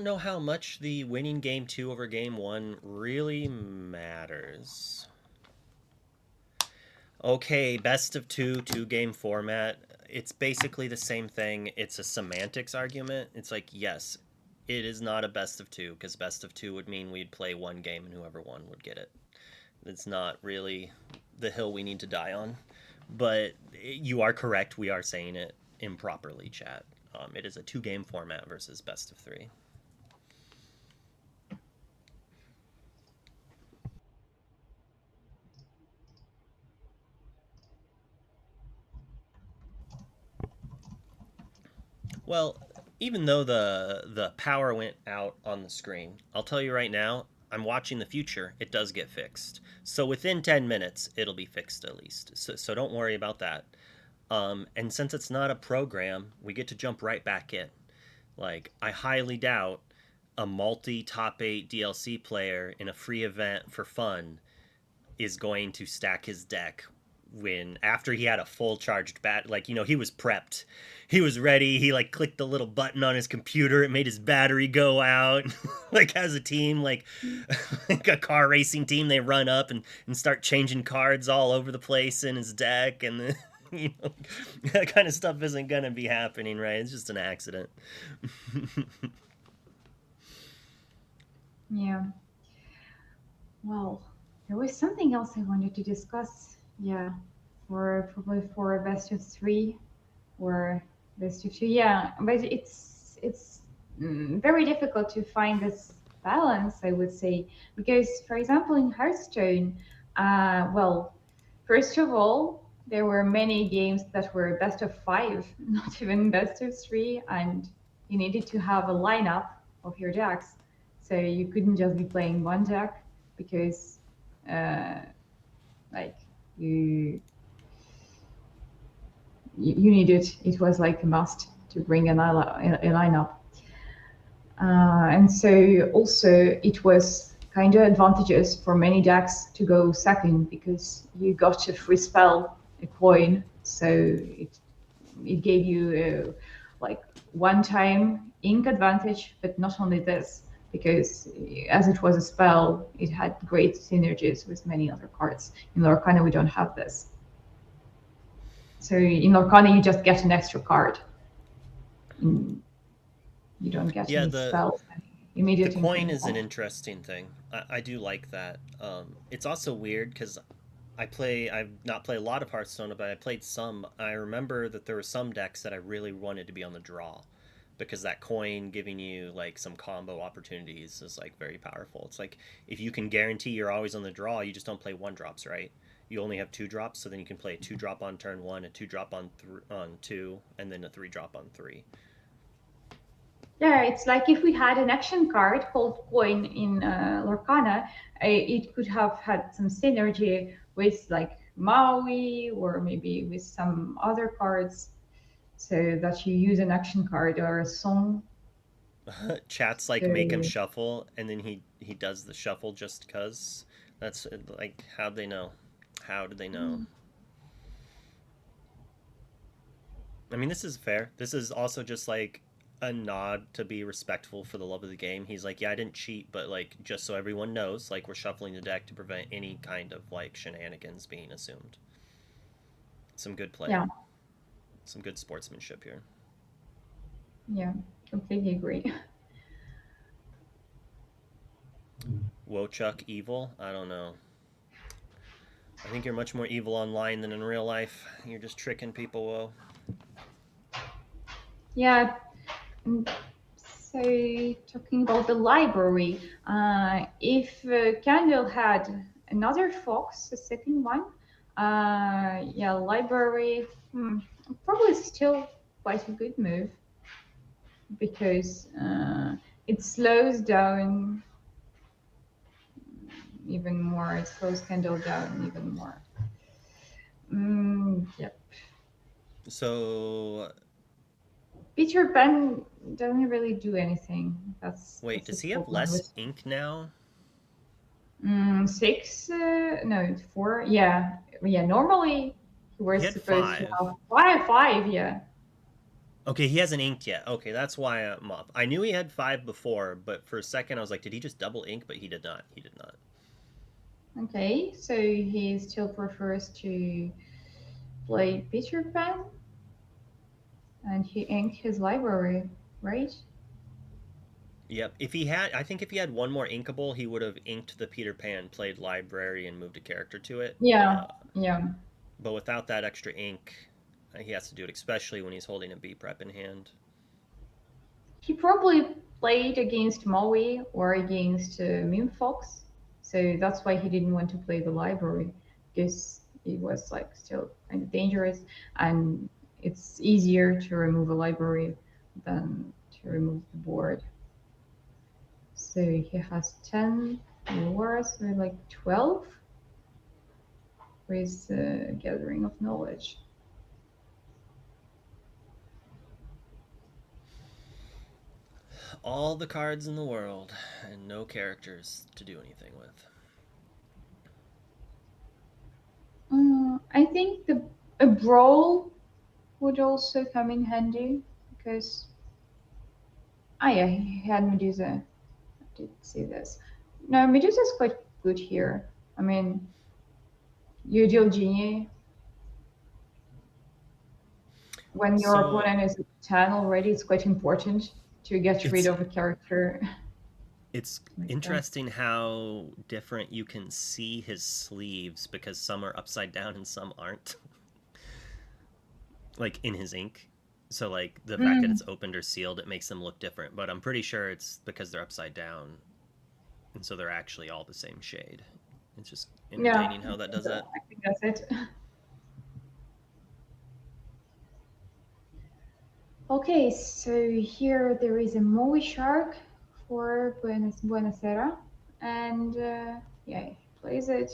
know how much the winning game 2 over game 1 really matters. Okay, best of 2, 2 game format. It's basically the same thing. It's a semantics argument. It's like, yes, it is not a best of 2 because best of 2 would mean we'd play 1 game and whoever won would get it. It's not really the hill we need to die on. But you are correct. We are saying it improperly, chat. It is a 2 game format versus best of 3. Well, even though the power went out on the screen, I'll tell you right now, I'm watching the future. It does get fixed. So within 10 minutes, it'll be fixed at least. So don't worry about that. And since it's not a program, we get to jump right back in. Like, I highly doubt a multi top 8 DLC player in a free event for fun is going to stack his deck when after he had a full charged bat, like, he was prepped, he was ready, he like clicked the little button on his computer, it made his battery go out. Like, as a team, like a car racing team, they run up and start changing cards all over the place in his deck, and then, you know that kind of stuff isn't gonna be happening, right? It's just an accident. Yeah. Well, there was something else I wanted to discuss. Yeah, for probably for a best of three or best of two. Yeah, but it's very difficult to find this balance, I would say, because for example in Hearthstone, well, first of all, there were many games that were best of five, not even best of three, and you needed to have a lineup of your decks, so you couldn't just be playing one deck because, uh, like you you needed, it was like a must to bring a lineup. And so also it was kind of advantageous for many decks to go second because you got a free spell, a coin. So it gave you like one time ink advantage, but not only this, because as it was a spell, it had great synergies with many other cards. In Lorcana, we don't have this. So in Lorcana, you just get an extra card. In, you don't get Yeah, any the spells, the immediate coin is an income. interesting thing. I do like that. It's also weird because I've not played a lot of Hearthstone, but I played some. I remember that there were some decks that I really wanted to be on the draw because that coin giving you like some combo opportunities is like very powerful. It's like if you can guarantee you're always on the draw, you just don't play one drops, right? You only have two drops, so then you can play a two drop on turn one, a two drop on two, and then a three drop on three. Yeah, it's like if we had an action card called Coin in Lorcana, it could have had some synergy with like Maui or maybe with some other cards, so that you use an action card or a song. Chat's like make him So shuffle, and then he does the shuffle just cuz. That's like, how'd they know? How did they know? I mean, this is fair. This is also just like a nod to be respectful for the love of the game. He's like, yeah, I didn't cheat, but like, just so everyone knows, like, we're shuffling the deck to prevent any kind of like shenanigans being assumed. Some good play, yeah, some good sportsmanship here. yeah, completely agree. Wochuk evil? I don't know. I think you're much more evil online than in real life. You're just tricking people, Woe. Yeah. mm, So talking about the library, if Candle had another fox, a second one, yeah, library, probably still quite a good move because it slows down even more. It slows Candle down even more. Yep. So, Peter Pan doesn't really do anything. wait, That's does his he have problem less with ink now? six. No, four. Yeah, yeah. Normally, we're He had supposed to five. have five. Five. Yeah. Okay, he hasn't inked yet. Okay, that's why I'm up. I knew he had five before, but for a second I was like, did he just double ink? But he did not. He did not. Okay. So he still prefers to play Peter Pan, and he inked his library, right? Yep. If he had, I think if he had one more inkable, he would have inked the Peter Pan, played library, and moved a character to it. Yeah. Yeah. But without that extra ink, he has to do it, especially when he's holding a B prep in hand. He probably played against Maui or against Moon Fox, so that's why he didn't want to play the library because it was like still kind of dangerous, and it's easier to remove a library than to remove the board. So he has 10 more, so like 12 with Gathering of Knowledge. All the cards in the world and no characters to do anything with. I think a brawl would also come in handy because yeah, he had Medusa. I did see this. No, Medusa's quite good here. I mean, you deal genie when your So opponent is at 10 already. It's quite important to get rid it's of a character it's like that. interesting how different you can see his sleeves because some are upside down and some aren't. Like in his ink. So like the fact that Mm, it's opened or sealed, it makes them look different. But I'm pretty sure it's because they're upside down, and so they're actually all the same shade. It's just yeah, entertaining how that does that. I think that's it. Okay, so here there is a Moe shark for Buonaserrrra, and yeah, he plays it.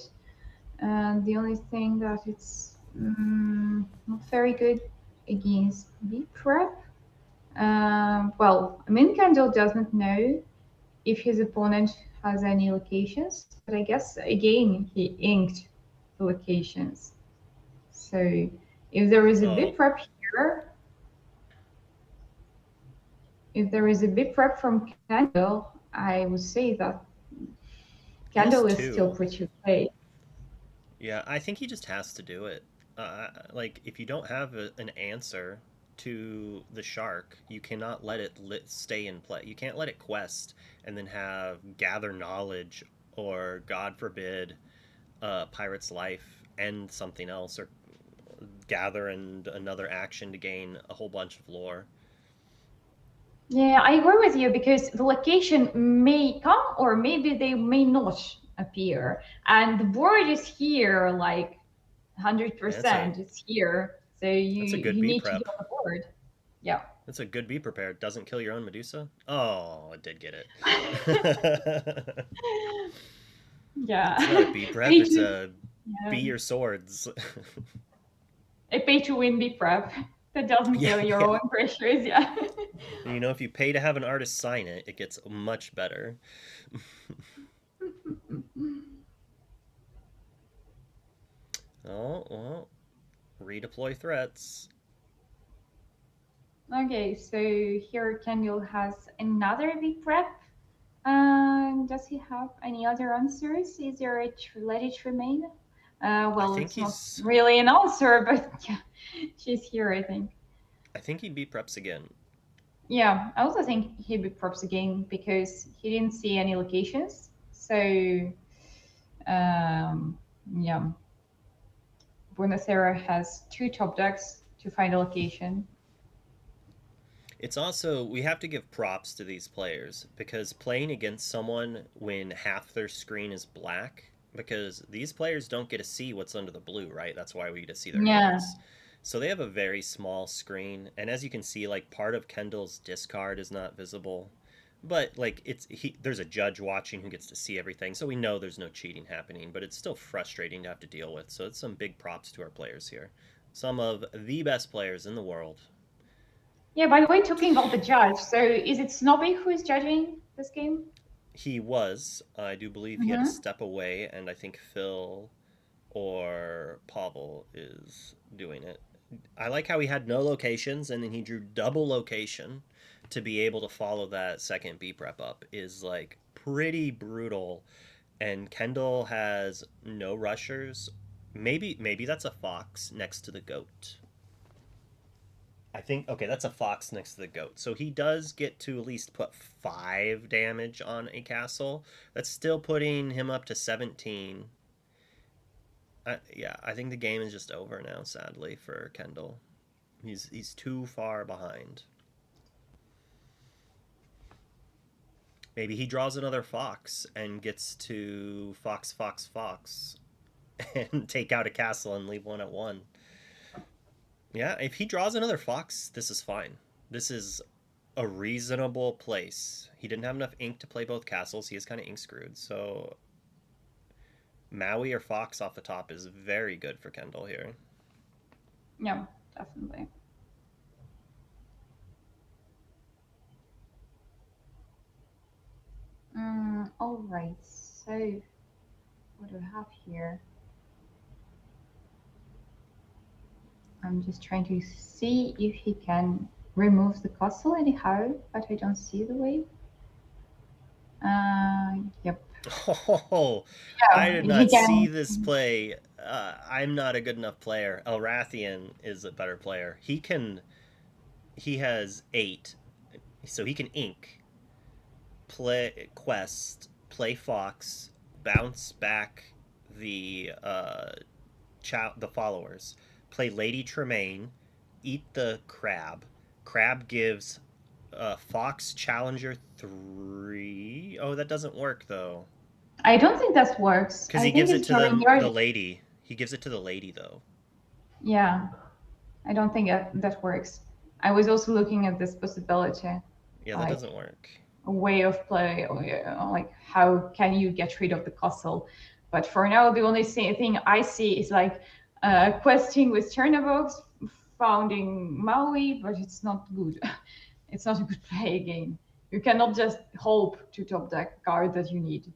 And the only thing that it's not very good against B prep. Well, I mean, Candle doesn't know if his opponent has any locations, but I guess again he inked the locations. So if there is a Oh, bit prep here, if there is a bit prep from Candle, I would say that he has Candle is still two. pretty okay. Yeah, I think he just has to do it. Like if you don't have an answer to the shark, you cannot let it stay in play. You can't let it quest and then have gather knowledge or God forbid, pirate's life and something else or gather and another action to gain a whole bunch of lore. Yeah, I agree with you because the location may come or maybe they may not appear. And the board is here like Yeah, that's a 100%. It's here. So that's a good you B need to prep. heal the board. Yeah. That's a good be prepared. Doesn't kill your own Medusa. Oh, it did get it. It's not a Yeah. B prep. Pay It's to, a yeah. be your swords. A pay to win B prep that doesn't Yeah, kill your yeah. own pressures. Yeah. And if you pay to have an artist sign it, it gets much better. Oh well, redeploy threats. Okay, so here Kendall has another B prep. Does he have any other answers? Is there a let it remain? I Well, think it's not he's. really an answer, but yeah, she's here, I think. I think he beat preps again. Yeah, I also think he'd be props again because he didn't see any locations. So, yeah, Buonaserra has two top decks to find a location. It's also, we have to give props to these players because playing against someone when half their screen is black, because these players don't get to see what's under the blue, right? That's why we get to see their Yeah, hands. So they have a very small screen, and as you can see, like part of Kendall's discard is not visible. But like there's a judge watching who gets to see everything, so we know there's no cheating happening, but it's still frustrating to have to deal with. So it's some big props to our players here. Some of the best players in the world. yeah. By the way, talking about the judge, so is it Snobby who is judging this game? He was. I do believe he had to Mm-hmm. step away, and I think Phil or Pavel is doing it. I like how he had no locations, and then he drew double location to be able to follow that second B prep up. Is like pretty brutal. And Kendall has no rushers. Maybe that's a fox next to the goat. I think okay, that's a fox next to the goat. So he does get to at least put 5 damage on a castle. That's still putting him up to 17. Yeah, I think the game is just over now. Sadly for Kendall, he's too far behind. Maybe he draws another fox and gets to fox, fox, fox, and take out a castle and leave one at one. Yeah, if he draws another fox, this is fine. This is a reasonable place. He didn't have enough ink to play both castles. He is kind of ink screwed. So Maui or Fox off the top is very good for Kendall here. Yeah, definitely. All right. So what do I have here? I'm just trying to see if he can remove the castle anyhow, but I don't see the way. Yep. Oh, I Yeah, did he not see can. this play. I'm not a good enough player. Elrathian is a better player. He can. He has 8, so he can ink, play quest, play fox, bounce back the the followers, play Lady Tremaine, eat the crab. Crab gives fox challenger 3. Oh, that doesn't work though. I don't think that works. Because I he think gives it it's to during the your. lady. He gives it to the lady though. Yeah, I don't think that works. I was also looking at this possibility, Yeah, that like doesn't work. a way of play, or, like how can you get rid of the castle? But for now, the only thing I see is like questing with Chernavox, founding Maui, but it's not good. It's not a good play again. You cannot just hope to top deck card that you need.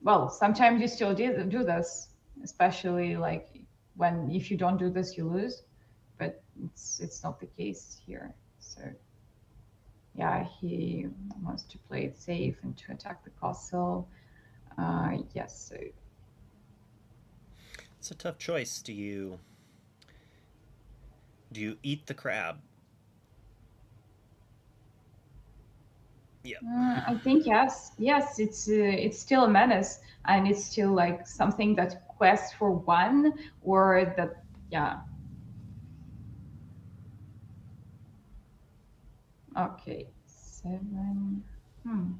Well, sometimes you still do this, especially like when if you don't do this, you lose. But it's not the case here. So yeah, he wants to play it safe and to attack the castle. Yes, so It's a tough choice. Do you eat the crab? Yeah. I think yes, yes, it's still a menace, and it's still like something that quests for one, or that yeah. Okay, 7. Hmm.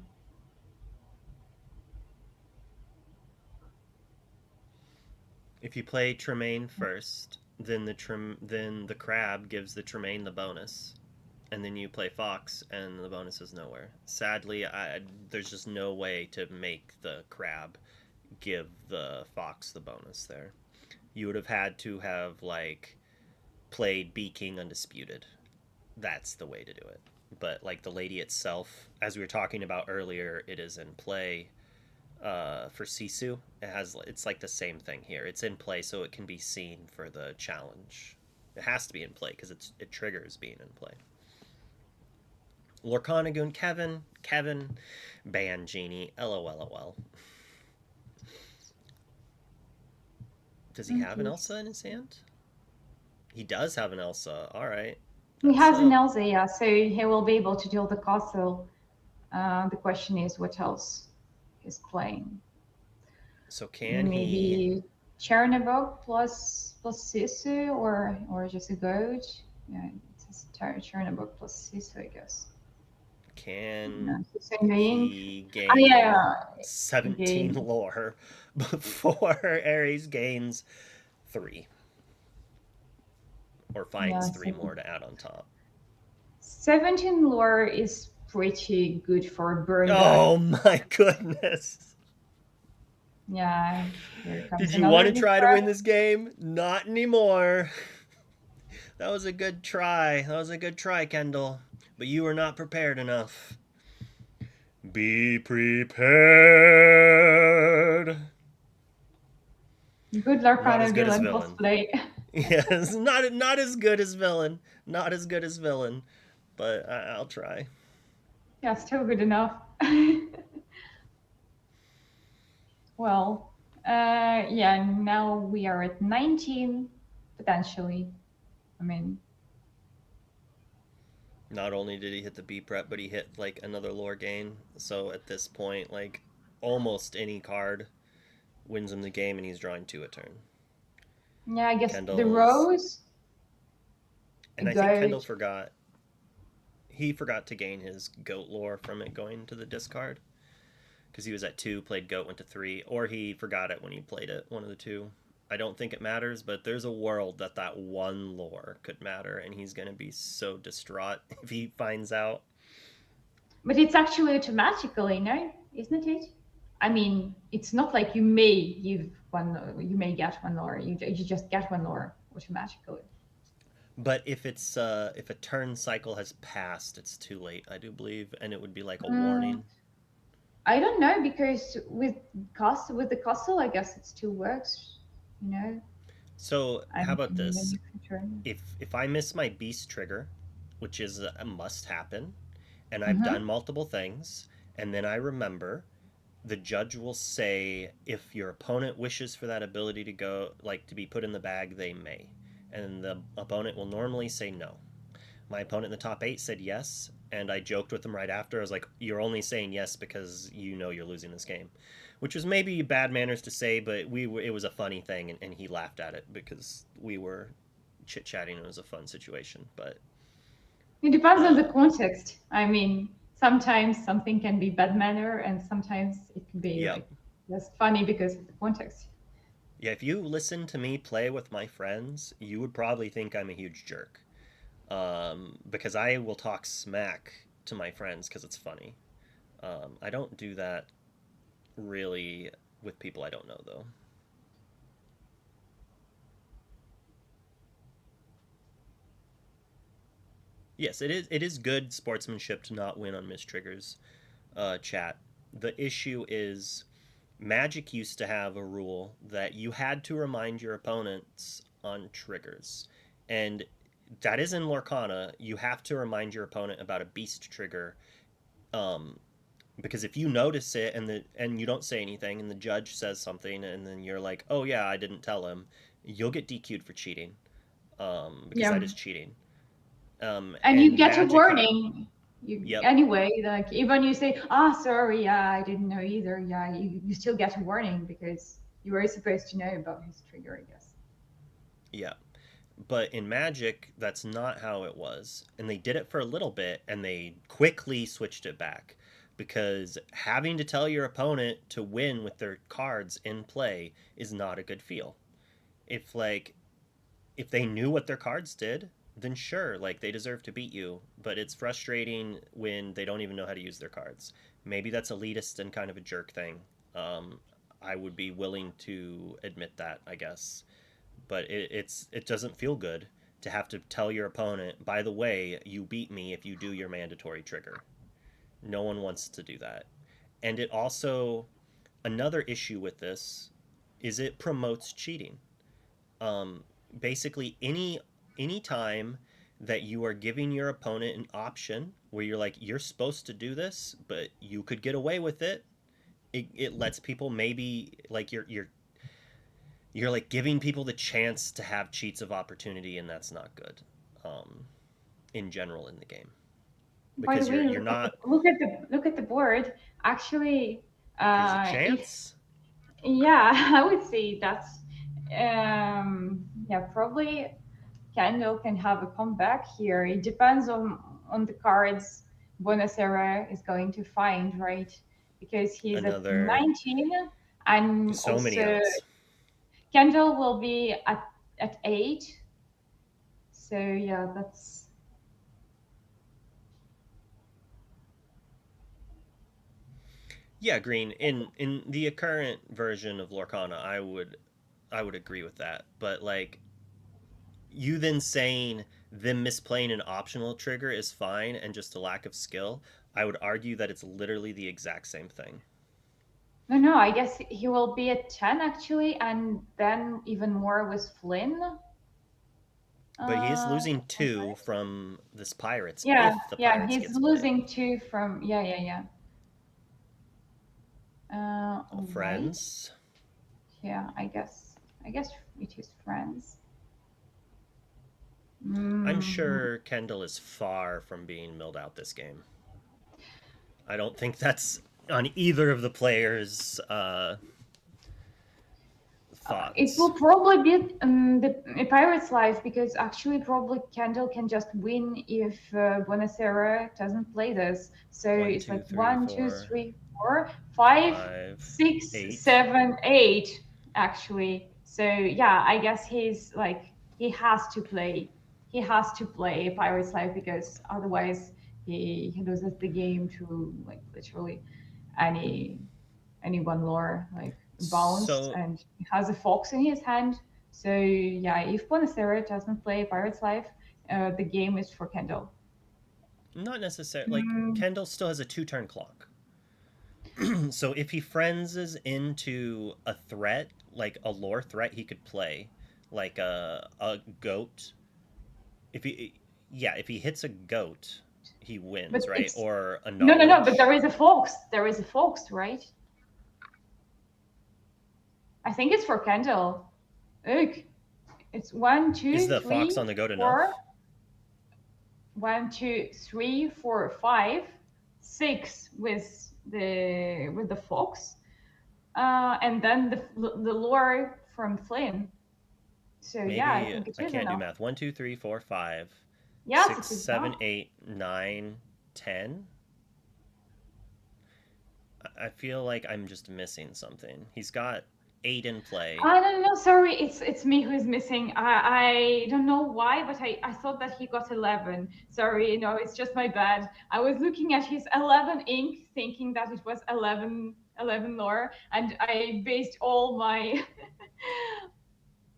If you play Tremaine first, then the crab gives the Tremaine the bonus, and then you play Fox, and the bonus is nowhere. Sadly, there's just no way to make the crab give the Fox the bonus there. You would have had to have like played Bee King Undisputed. That's the way to do it. But like the lady itself, as we were talking about earlier, it is in play for Sisu. It's like the same thing here. It's in play so it can be seen for the challenge. It has to be in play because it triggers being in play. Lorcanagoon, Kevin, Ban Genie, LOLOL. Does he have an Okay. Elsa in his hand? He does have an Elsa. All right, He that's has an Elsa, yeah, so he will be able to deal the castle. The question is what else he's playing. so can he? Maybe Chernabog plus Sisu, or just a goat. Yeah, it's Chernabog plus Sisu, I guess. Can Yeah, he's annoying. he Oh gain yeah, 17 again. lore before Ares gains 3? Or finds Yeah, 3 more to add on top? 17 lore is pretty good for a burn deck. Oh my goodness. Yeah, here comes Did you want another to big try to win threat. this game? Not anymore. That was a good try. That was a good try, Kendall. But you were not prepared enough. Be prepared. Good luck on Not a as good as villain villain. cosplay. Yes, not as good as villain. Not as good as villain. But I'll try. Yeah, still good enough. Well, yeah, now we are at 19, potentially. I mean, Not only did he hit the B prep, but he hit like another lore gain. So at this point, like almost any card wins him the game, and he's drawing 2 a turn. yeah, I guess the Kendall's, rose, a and I think Kendall goat. forgot. He forgot to gain his goat lore from it going to the discard because he was at 2, played goat, went to 3, or he forgot it when he played it. One of the two. I don't think it matters, but there's a world that that one lore could matter, and he's gonna be so distraught if he finds out. But it's actually automatically, no, isn't it? I mean, it's not like you may give one, you may get one lore. You just get one lore automatically. But if a turn cycle has passed, it's too late, I do believe, and it would be like a Mm, warning. I don't know because with the castle, I guess it still works. You know, So I how about mean, this? you can turn. If I miss my beast trigger, which is a must happen, and I've Mm-hmm. done multiple things, and then I remember, the judge will say if your opponent wishes for that ability to go like to be put in the bag, they may. And the opponent will normally say no. My opponent in the top 8 said yes, and I joked with him right after. I was like, "You're only saying yes because you know you're losing this game," which was maybe bad manners to say, but it was a funny thing, and he laughed at it because we were chit chatting. It was a fun situation, but It depends on the um, context. I mean, sometimes something can be bad manner, and sometimes it can be yeah, like just funny because of the context. yeah. If you listen to me play with my friends, you would probably think I'm a huge jerk, because I will talk smack to my friends because it's funny. I don't do that really with people I don't know though. Yes, it is. It is good sportsmanship to not win on missed triggers. Chat. The issue is Magic used to have a rule that you had to remind your opponents on triggers, and that is in Lorcana. You have to remind your opponent about a beast trigger, um, because if you notice it and you don't say anything, and the judge says something, and then you're like, "Oh yeah, I didn't tell him," you'll get DQ'd for cheating, because that Yeah, is cheating. and you And get a Magic had, warning. You yep, anyway, like even you say, "Ah, sorry, yeah, I didn't know either." Yeah, you still get a warning because you were supposed to know about his trigger, I guess. yep. But in Magic, that's not how it was. And they did it for a little bit and they quickly switched it back because having to tell your opponent to win with their cards in play is not a good feel. If like if they knew what their cards did, then sure, like they deserve to beat you, but it's frustrating when they don't even know how to use their cards. Maybe that's elitist and kind of a jerk thing. Um, I would be willing to admit that, I guess, but it doesn't feel good to have to tell your opponent, by the way, you beat me if you do your mandatory trigger. No one wants to do that. And it also, another issue with this is it promotes cheating. um, Basically any time that you are giving your opponent an option where you're like, you're supposed to do this but you could get away with it, it lets people maybe like you're like giving people the chance to have cheats of opportunity, and that's not good, um, in general in the game, By the because way, you're not. look at the board. Actually, There's a if chance. yeah, I would say that's yeah, probably Kendall can have a comeback here. It depends on the cards Buonaserrrra is going to find, right? Because he's at Another 19, and so many also outs. Kendall will be at 8. So yeah, that's Yeah, Green. In the current version of Lorcana, I would agree with that. But like you then saying them misplaying an optional trigger is fine and just a lack of skill, I would argue that it's literally the exact same thing. no. I guess he will be at 10 actually, and then even more with Flynn. But he is losing All two right. from this pirates Yeah, if the yeah, pirates he's gets played. losing 2 from yeah. Oh, All right. friends. Yeah, I guess it is friends. I'm Mm, sure Kendall is far from being milled out this game. I don't think that's on either of the players' it thoughts. will probably be the Pirates' life because actually probably Kendall can just win if Buonaserra doesn't play this. So One, it's two, like three, one, two, four, three, four, five, five, six, eight. seven, eight actually. So yeah, I guess he's like he has to play. He has to play Pirate's Life because otherwise he loses the game to like literally any one lore like bounced, So and he has a fox in his hand. So yeah, if buonaserrrra doesn't play Pirate's Life, the game is for Kendall. not necessarily. Like Mm, Kendall still has a 2 turn clock. So if he friends into a threat, like a lore threat, he could play, like a goat. If he, yeah, if he hits a goat, he but wins, right? it's Or a no, no, no. But there knowledge. is a fox. There is a fox, right? I think it's for Kendall. Ugh. It's one, Is two, the fox three, on the goat four. enough? 1, 2, 3, 4, 5, 6 with the fox, and then the lore from Flynn. So yeah, I Maybe think it I is can't do enough. math. 1, 2, 3, 4, 5, Yes, 6, it is 7, enough. 8, 9, 10. I feel like I'm just missing something. He's got 8 in play. I don't know. Sorry, it's me who is missing. I don't know why, but I thought that he got 11. Sorry, no, it's just my bad. I was looking at his 11 ink, thinking that it was 11 lore, and I based all my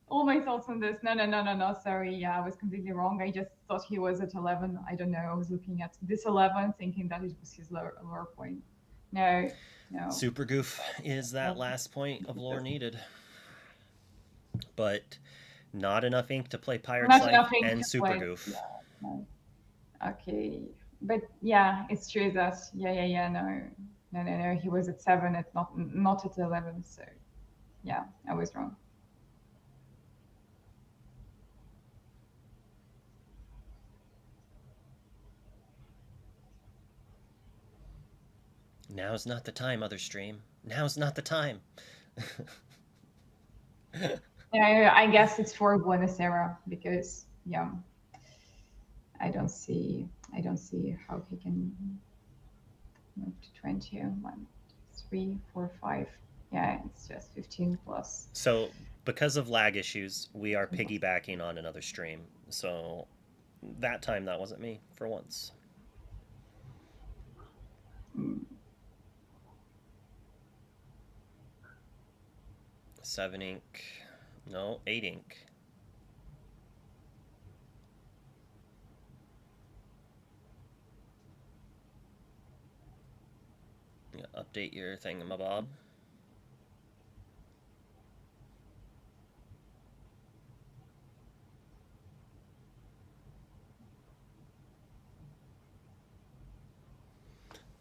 all my thoughts on this. No, no, no, no, no. Sorry. Yeah, I was completely wrong. I just thought he was at 11. I don't know. I was looking at this 11, thinking that it was his lower point. No, no. Super Goof is that Well, last point of lore just needed. But not enough ink to play Pirate's not Life enough ink and to Super play. Yeah, Goof. no. Okay. But yeah, it's true that, yeah, yeah, yeah. No, no, no, no. He was at 7, at not at 11. So yeah, I was wrong. Now's not the time, other stream. Now's not the time. Yeah, I guess it's for Buonaserrrra because yeah, I don't see how he can move to 20. 1, 3, 4, 5. Yeah, it's just 15 plus. So, because of lag issues, we are piggybacking on another stream. So, that time that wasn't me for once. Mm. 7 ink. No, 8 ink. Yeah, update your thingamabob.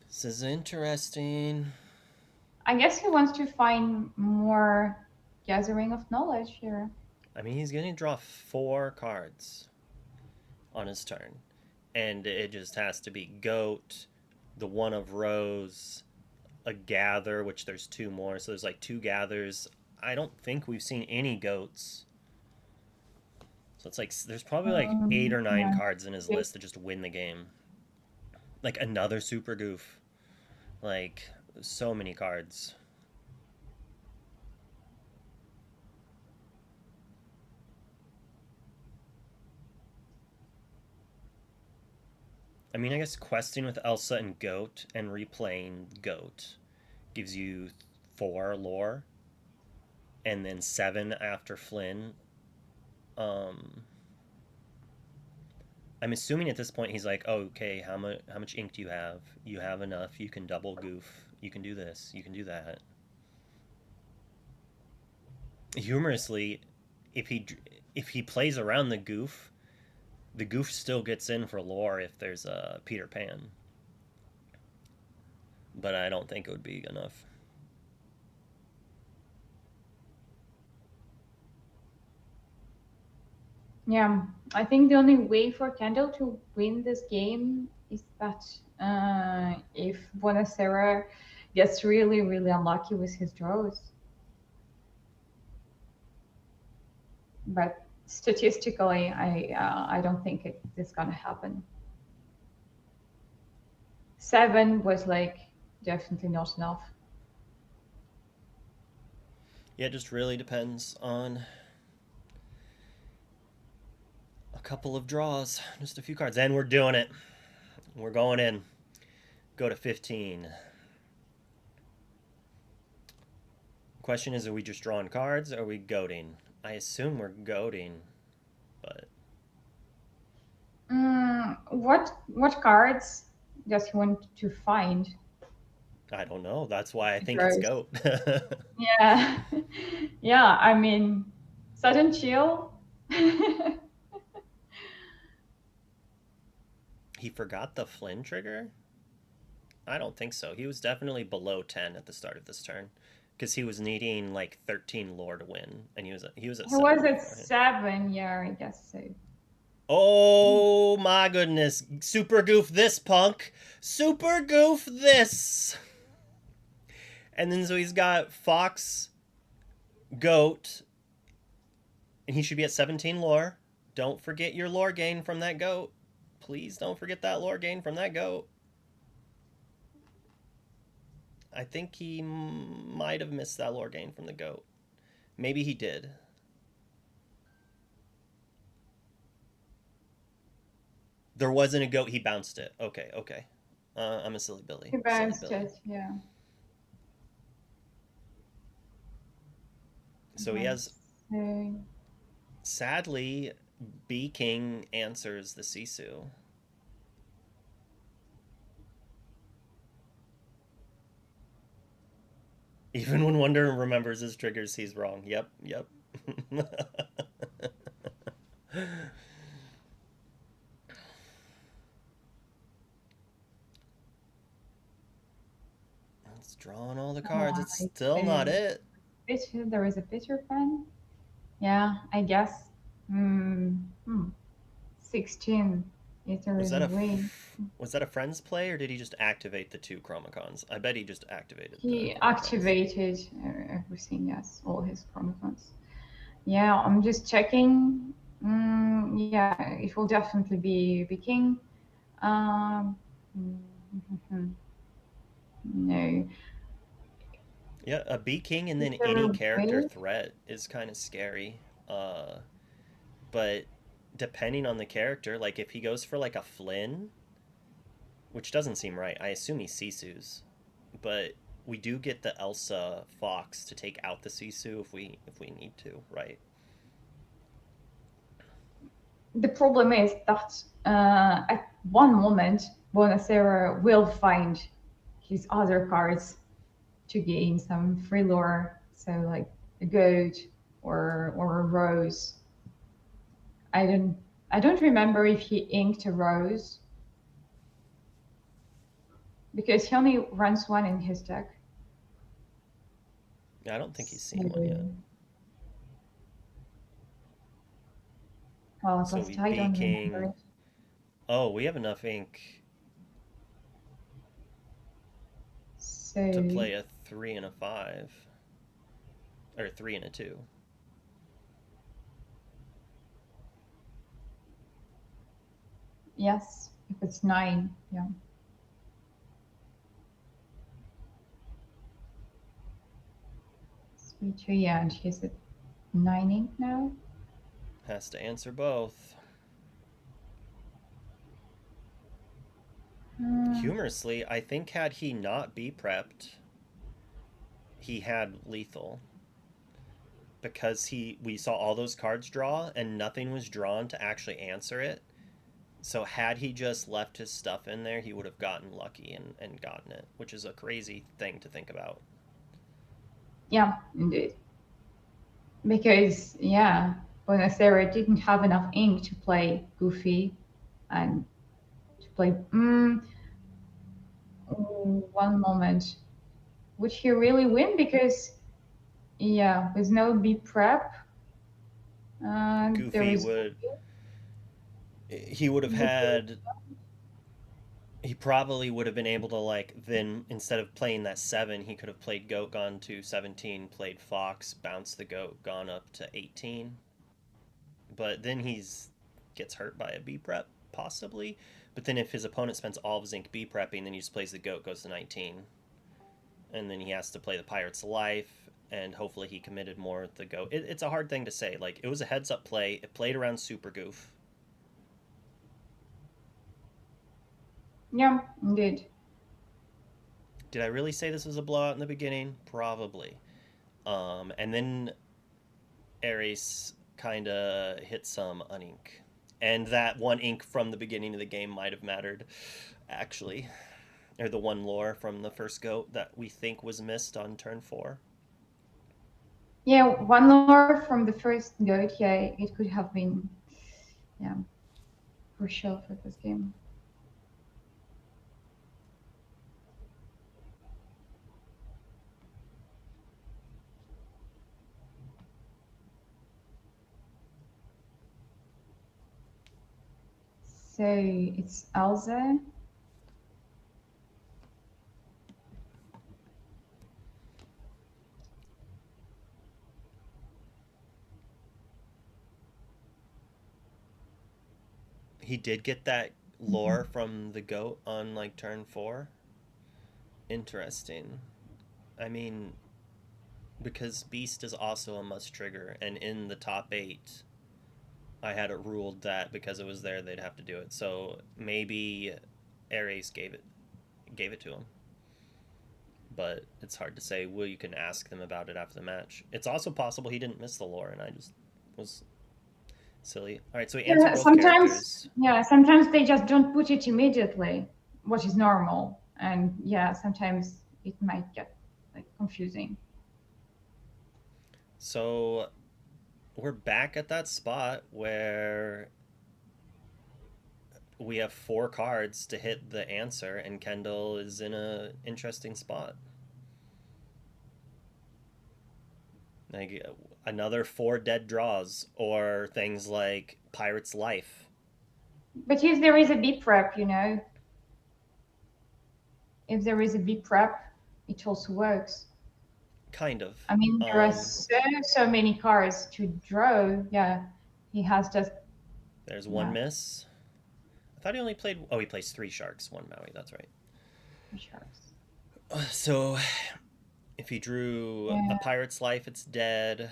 This is interesting. I guess he wants to find more gathering of knowledge here. I mean, he's going to draw 4 cards on his turn. And it just has to be Goat, the One of Rose, a Gather, which there's 2 more. So there's like 2 Gathers. I don't think we've seen any Goats. So it's like there's probably like 8 or 9 Yeah. cards in his list to just win the game. Like another Super Goof. Like so many cards. I mean, I guess questing with Elsa and Goat and replaying Goat gives you 4 lore, and then 7 after Flynn. Um, I'm assuming at this point he's like, oh, okay, how much ink do you have? You have enough. You can double goof. You can do this. You can do that. Humorously, if he plays around the goof still gets in for lore if there's a Peter Pan. But I don't think it would be enough. Yeah, I think the only way for Kendall to win this game is that if Buonaserrrra gets really, really unlucky with his draws. But statistically, I don't think it's gonna happen. 7 was like definitely not enough. Yeah, it just really depends on a couple of draws, just a few cards, and we're doing it. We're going in. Go to 15. Question is, are we just drawing cards, or are we goading? I assume we're goading, but What cards does he want to find? I don't know. That's why I To think it's gross. goat. Yeah, yeah. I mean, sudden chill. He forgot the Flynn trigger? I don't think so. He was definitely below 10 at the start of this turn because he was needing like 13 lore to win, and he was at He 7 was at beforehand. 7. Yeah, I guess so. Oh my goodness. Super goof this, punk. Super goof this. And then so he's got Fox, Goat, and he should be at 17 lore. Don't forget your lore gain from that goat. Please don't forget that lore gain from that goat. I think he might have missed that lore gain from the goat. Maybe he did. There wasn't a goat. He bounced it. Okay, okay. I'm a silly Billy. He Silly bounced Billy. it. Yeah. So he Okay. has, So sadly, B King answers the Sisu. Even when Wonder remembers his triggers, he's wrong. Yep, yep. It's drawing all the cards. It's alright. still not So it. there is a bitter fan. Yeah, I guess. Hmm. 16. If there Was is that a a way. was that a friend's play, or did he just activate the two chromacons? I bet he just activated the He chromacons. activated everything. Yes, all his chronicles. Yeah, I'm just checking. Yeah, it will definitely be king. Um, no. Yeah, a B King and Is then there any a character way? threat is kind of scary. But depending on the character, like if he goes for like a Flynn, which doesn't seem right. I assume he Sisu's, but we do get the Elsa Fox to take out the Sisu if we need to, right? The problem is that at one moment, buonaserrrra will find his other cards to gain some free lore. So like a goat or a rose. I don't I don't remember if he inked a rose because he only runs one in his deck. I don't think he's seen one yet. So, well, at So least we I B don't remember King. it. Oh, we have enough ink to So play a 3 and a 5, or a 3 and a 2. yes, if it's 9, yeah. Sweet tree, yeah, and she's at 9 ink now. Has to answer both. Hmm. Humorously, I think had he not be prepped, he had lethal because we saw all those cards draw and nothing was drawn to actually answer it. So had he just left his stuff in there, he would have gotten lucky and gotten it, which is a crazy thing to think about. Yeah, indeed. Because, yeah, Bonacera didn't have enough ink to play Goofy and to play. One moment. Would he really win? Because, yeah, with no B prep, there Goofy is would he would have Goofy. had he probably would have been able to, like, then instead of playing that 7, he could have played goat, gone to 17, played fox, bounced the goat, gone up to 18. But then he's gets hurt by a B prep possibly. But then if his opponent spends all of his ink B prepping, then he just plays the goat, goes to 19, and then he has to play the Pirate's Life, and hopefully he committed more at the go. It's a hard thing to say. Like, it was a heads-up play. It played around Super Goof. Yeah, indeed. Did I really say this was a blowout in the beginning? Probably. And then Ares kind of hit some unink. And that one ink from the beginning of the game might have mattered, actually. Or the one lore from the first goat that we think was missed on turn 4. Yeah, one lore from the first goat. Yeah, it could have been, yeah, crucial for this game. So it's Elsa. He did get that lore from the goat on like turn 4. Interesting. I mean, because Beast is also a must trigger, and in the top 8, I had it ruled that because it was there, they'd have to do it. So maybe Ares gave it to him. But it's hard to say. Well, you can ask them about it after the match. It's also possible he didn't miss the lore, and I just was silly. All right, so he answered both characters. Yeah, sometimes they just don't put it immediately, which is normal. And yeah, sometimes it might get like confusing. So we're back at that spot where we have 4 cards to hit the answer, and Kendall is in a interesting spot. Like another 4 dead draws, or things like Pirate's Life. But if there is a B prep, you know, if there is a B prep, it also works. Kind of. I mean, there are so many cards to draw. Yeah, he has just. There's one miss. I thought he only played. Oh, he plays 3 sharks, 1 Maui. That's right. 3 sharks. So, if he drew a Pirate's Life, it's dead.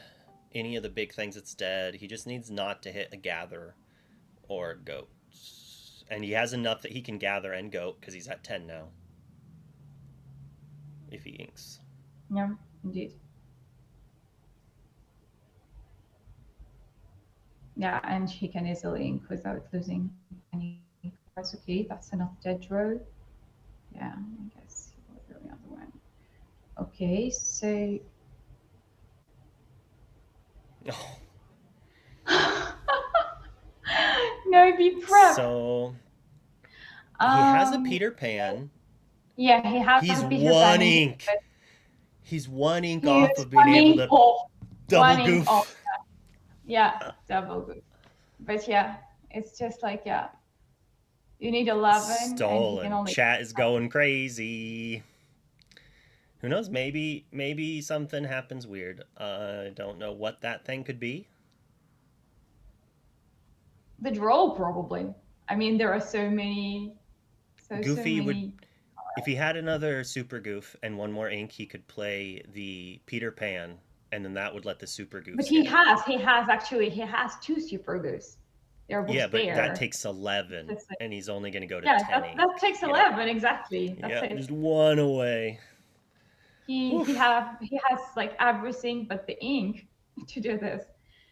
Any of the big things, it's dead. He just needs not to hit a Gather or Goat. And he has enough that he can Gather and Goat because he's at 10 now. If he inks. Yeah, indeed. Yeah, and he can easily ink without losing any cards. Okay, that's enough dead draw. Yeah, I guess he will draw the other one. Okay, so. No, be prep. So he has a Peter Pan. Yeah, he has He's a Peter one Pan. ink. He's one ink off of being able to double goof. Yeah, double goof. But yeah, it's just like, yeah, you need 11. Stolen. And you can only Chat is going crazy. Who knows? Maybe something happens weird. I don't know what that thing could be. The draw, probably. I mean, there are so many. Goofy would. If he had another Super Goof and one more ink, he could play the Peter Pan, and then that would let the Super Goofs. But he has 2 Super Goofs. Yeah, but that takes 11, and he's only going to go to 10. That takes 11, exactly. Yeah, just 1 away. He has like everything but the ink to do this.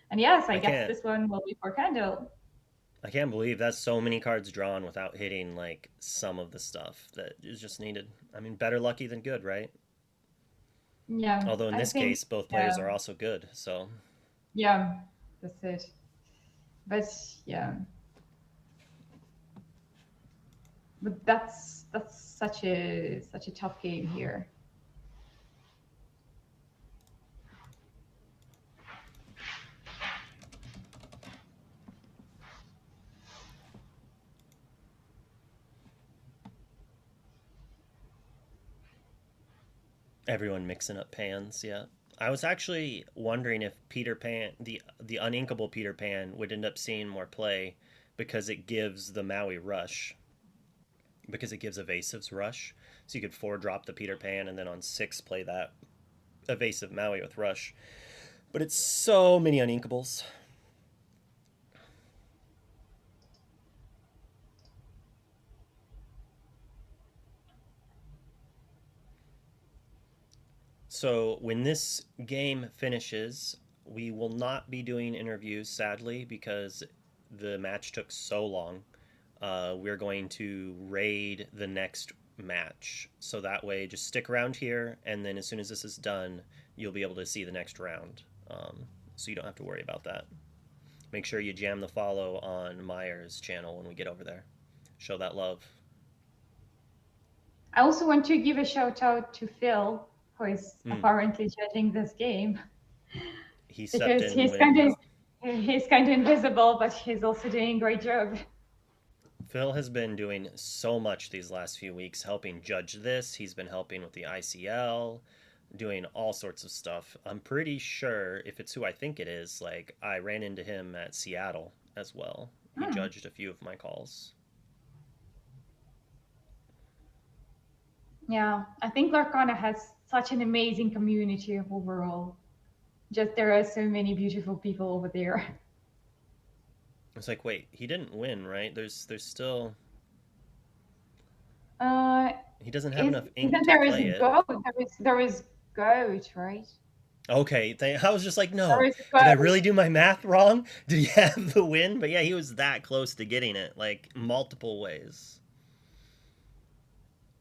And yes, I guess this one will be for Kendall. I can't believe that's so many cards drawn without hitting like some of the stuff that is just needed. I mean, better lucky than good, right? Yeah. Although in this case, both players are also good, so. Yeah, that's it. But yeah. But that's such a tough game here. Everyone mixing up pans, yeah. I was actually wondering if Peter Pan, the uninkable Peter Pan, would end up seeing more play because it gives the Maui Rush. Because it gives Evasive's Rush. So you could 4-drop the Peter Pan and then on 6 play that evasive Maui with Rush. But it's so many uninkables. So when this game finishes, we will not be doing interviews, sadly, because the match took so long. We're going to raid the next match. So that way, just stick around here, and then as soon as this is done, you'll be able to see the next round. So you don't have to worry about that. Make sure you jam the follow on Meyer's channel when we get over there. Show that love. I also want to give a shout out to Phil, who is Mm. apparently judging this game, He stepped because in when he's kind of invisible, but he's also doing a great job. Phil has been doing so much these last few weeks, helping judge this. He's been helping with the ICL, doing all sorts of stuff. I'm pretty sure if it's who I think it is, like I ran into him at Seattle as well. He Hmm. judged a few of my calls. Yeah, I think Larkana has such an amazing community overall. Just there are so many beautiful people over there. It's like, wait, he didn't win, right? There's still Uh, he doesn't have is enough ink isn't to there is play it. goat? There is goat, right? Okay, I was just like, There no. is Did I goat. really do my math wrong? Did he have the win? But yeah, he was that close to getting it, like multiple ways.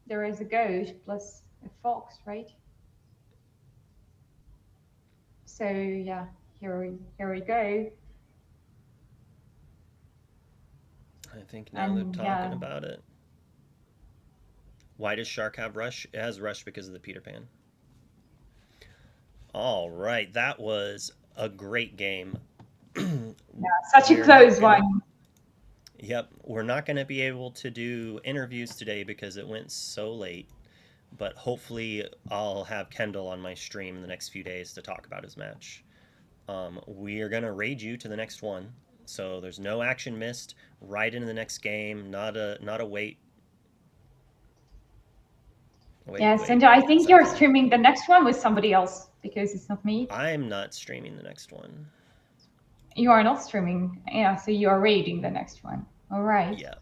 There is a goat plus a fox, right? So yeah, here we go. I think now they're And talking yeah, about it. Why does Shark have Rush? It has Rush because of the Peter Pan. All right, that was a great game. such a We're not close gonna. one. Yep, we're not gonna be able to do interviews today because it went so late. But hopefully, I'll have Kendall on my stream in the next few days to talk about his match. We are gonna raid you to the next one, so there's no action missed. Right into the next game. Not a wait. Yes, and I Wait. think you're Second. streaming the next one with somebody else because it's not me. I'm not streaming the next one. You are not streaming. Yeah, so you are raiding the next one. All right. Yeah.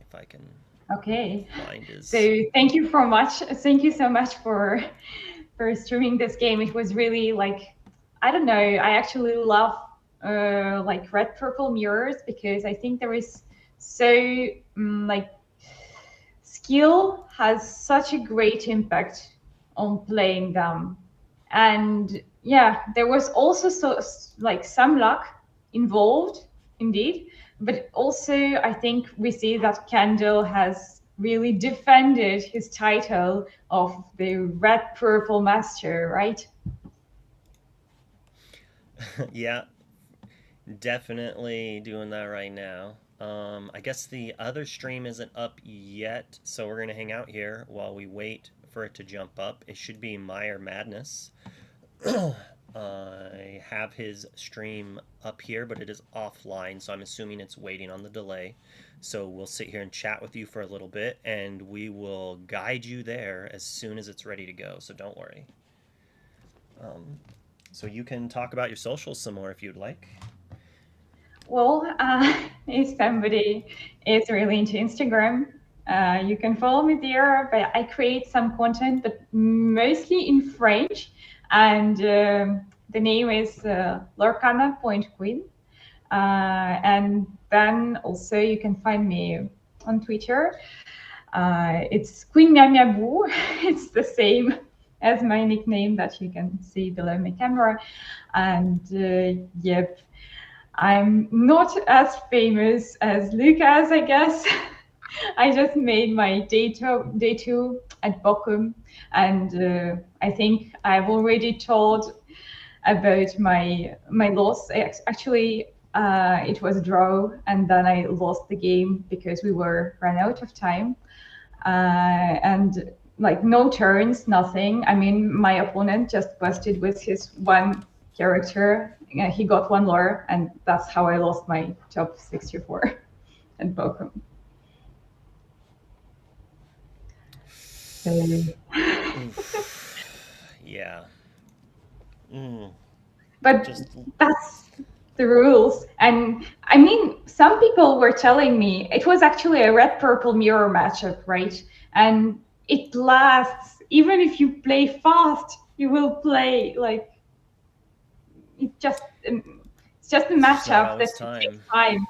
If I can Okay. find his. So thank you so much. Thank you so much for streaming this game. It was really like, I don't know. I actually love like red purple mirrors because I think there is so like skill has such a great impact on playing them. And yeah, there was also like some luck involved, indeed. But also, I think we see that Kendall has really defended his title of the Red Purple Master, right? Yeah, definitely doing that right now. I guess the other stream isn't up yet, so we're gonna hang out here while we wait for it to jump up. It should be Meyer Madness. I have his stream up here, but it is offline, so I'm assuming it's waiting on the delay. So we'll sit here and chat with you for a little bit, and we will guide you there as soon as it's ready to go. So don't worry. So you can talk about your socials some more if you'd like. Well, if somebody is really into Instagram, you can follow me there. But I create some content, but mostly in French. And the name is Lorcana.Queen. And then also you can find me on Twitter. It's Queen Miamiaboo. It's the same as my nickname that you can see below my camera. And yep, I'm not as famous as Lucas, I guess. I just made my day two at Bochum, and I think I've already told about my loss. Actually, it was a draw, and then I lost the game because we were run out of time, and like no turns, nothing. I mean, my opponent just busted with his one character. He got one lore, and that's how I lost my top 64 at Bochum. So Yeah. Mm, but just that's the rules. And I mean, some people were telling me it was actually a red purple mirror matchup, right? And it lasts, even if you play fast, you will play like it just it's just a it's just not matchup that always takes time. time.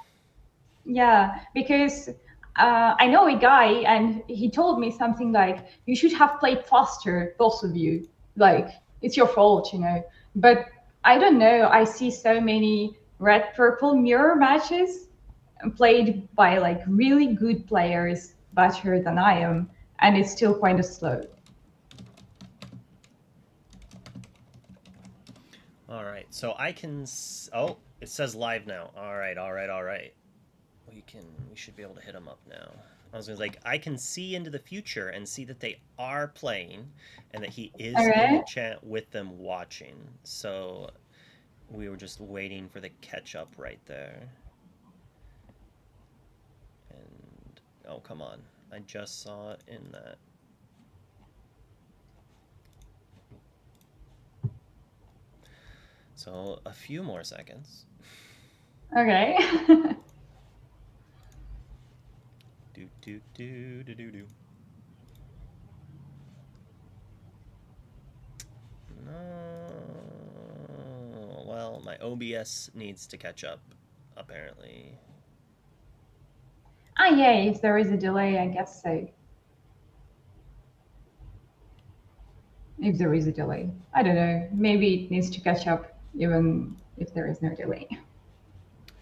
Yeah, because I know a guy and he told me something like, you should have played faster, both of you. Like, it's your fault, you know. But I don't know. I see so many red purple mirror matches played by like really good players, better than I am, and it's still kind of slow. All right, so I can. Oh, it says live now. All right, all right, all right. We should be able to hit them up now. I was gonna like I can see into the future and see that they are playing, and that he All is in the right. chat with them watching. So we were just waiting for the catch up right there. And oh come on, I just saw it in that. So a few more seconds. Okay. Do do do do do do. No. Well, my OBS needs to catch up, apparently. Ah, yeah, if there is a delay, I guess so. If there is a delay. I don't know. Maybe it needs to catch up even if there is no delay.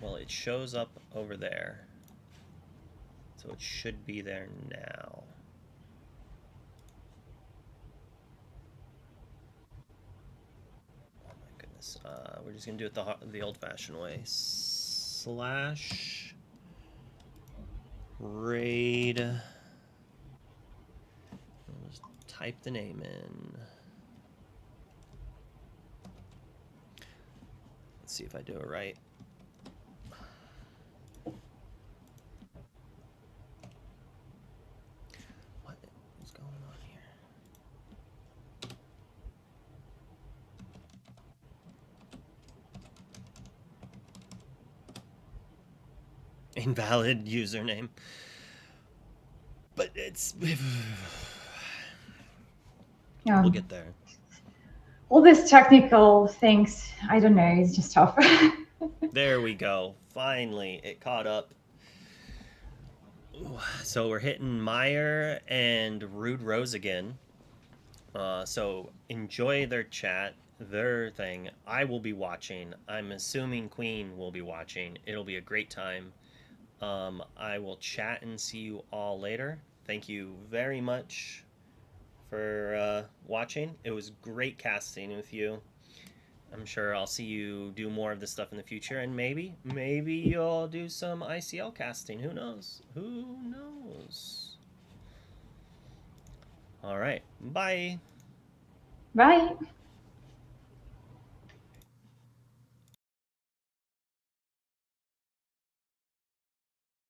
Well, it shows up over there. So it should be there now. Oh my goodness. We're just going to do it the old-fashioned way. Slash raid. I'll just type the name in. Let's see if I do it right. What is going on here? Invalid username. But it's Yeah. we'll get there. All these technical things, I don't know, it's just tough. There we go. Finally, it caught up. So we're hitting Meyer and Rude Rose again. So enjoy their chat, their thing. I will be watching. I'm assuming Queen will be watching. It'll be a great time. I will chat and see you all later. Thank you very much for watching. It was great casting with you. I'm sure I'll see you do more of this stuff in the future, and maybe you'll do some ICL casting. Who knows? Who knows? All right. Bye. Bye.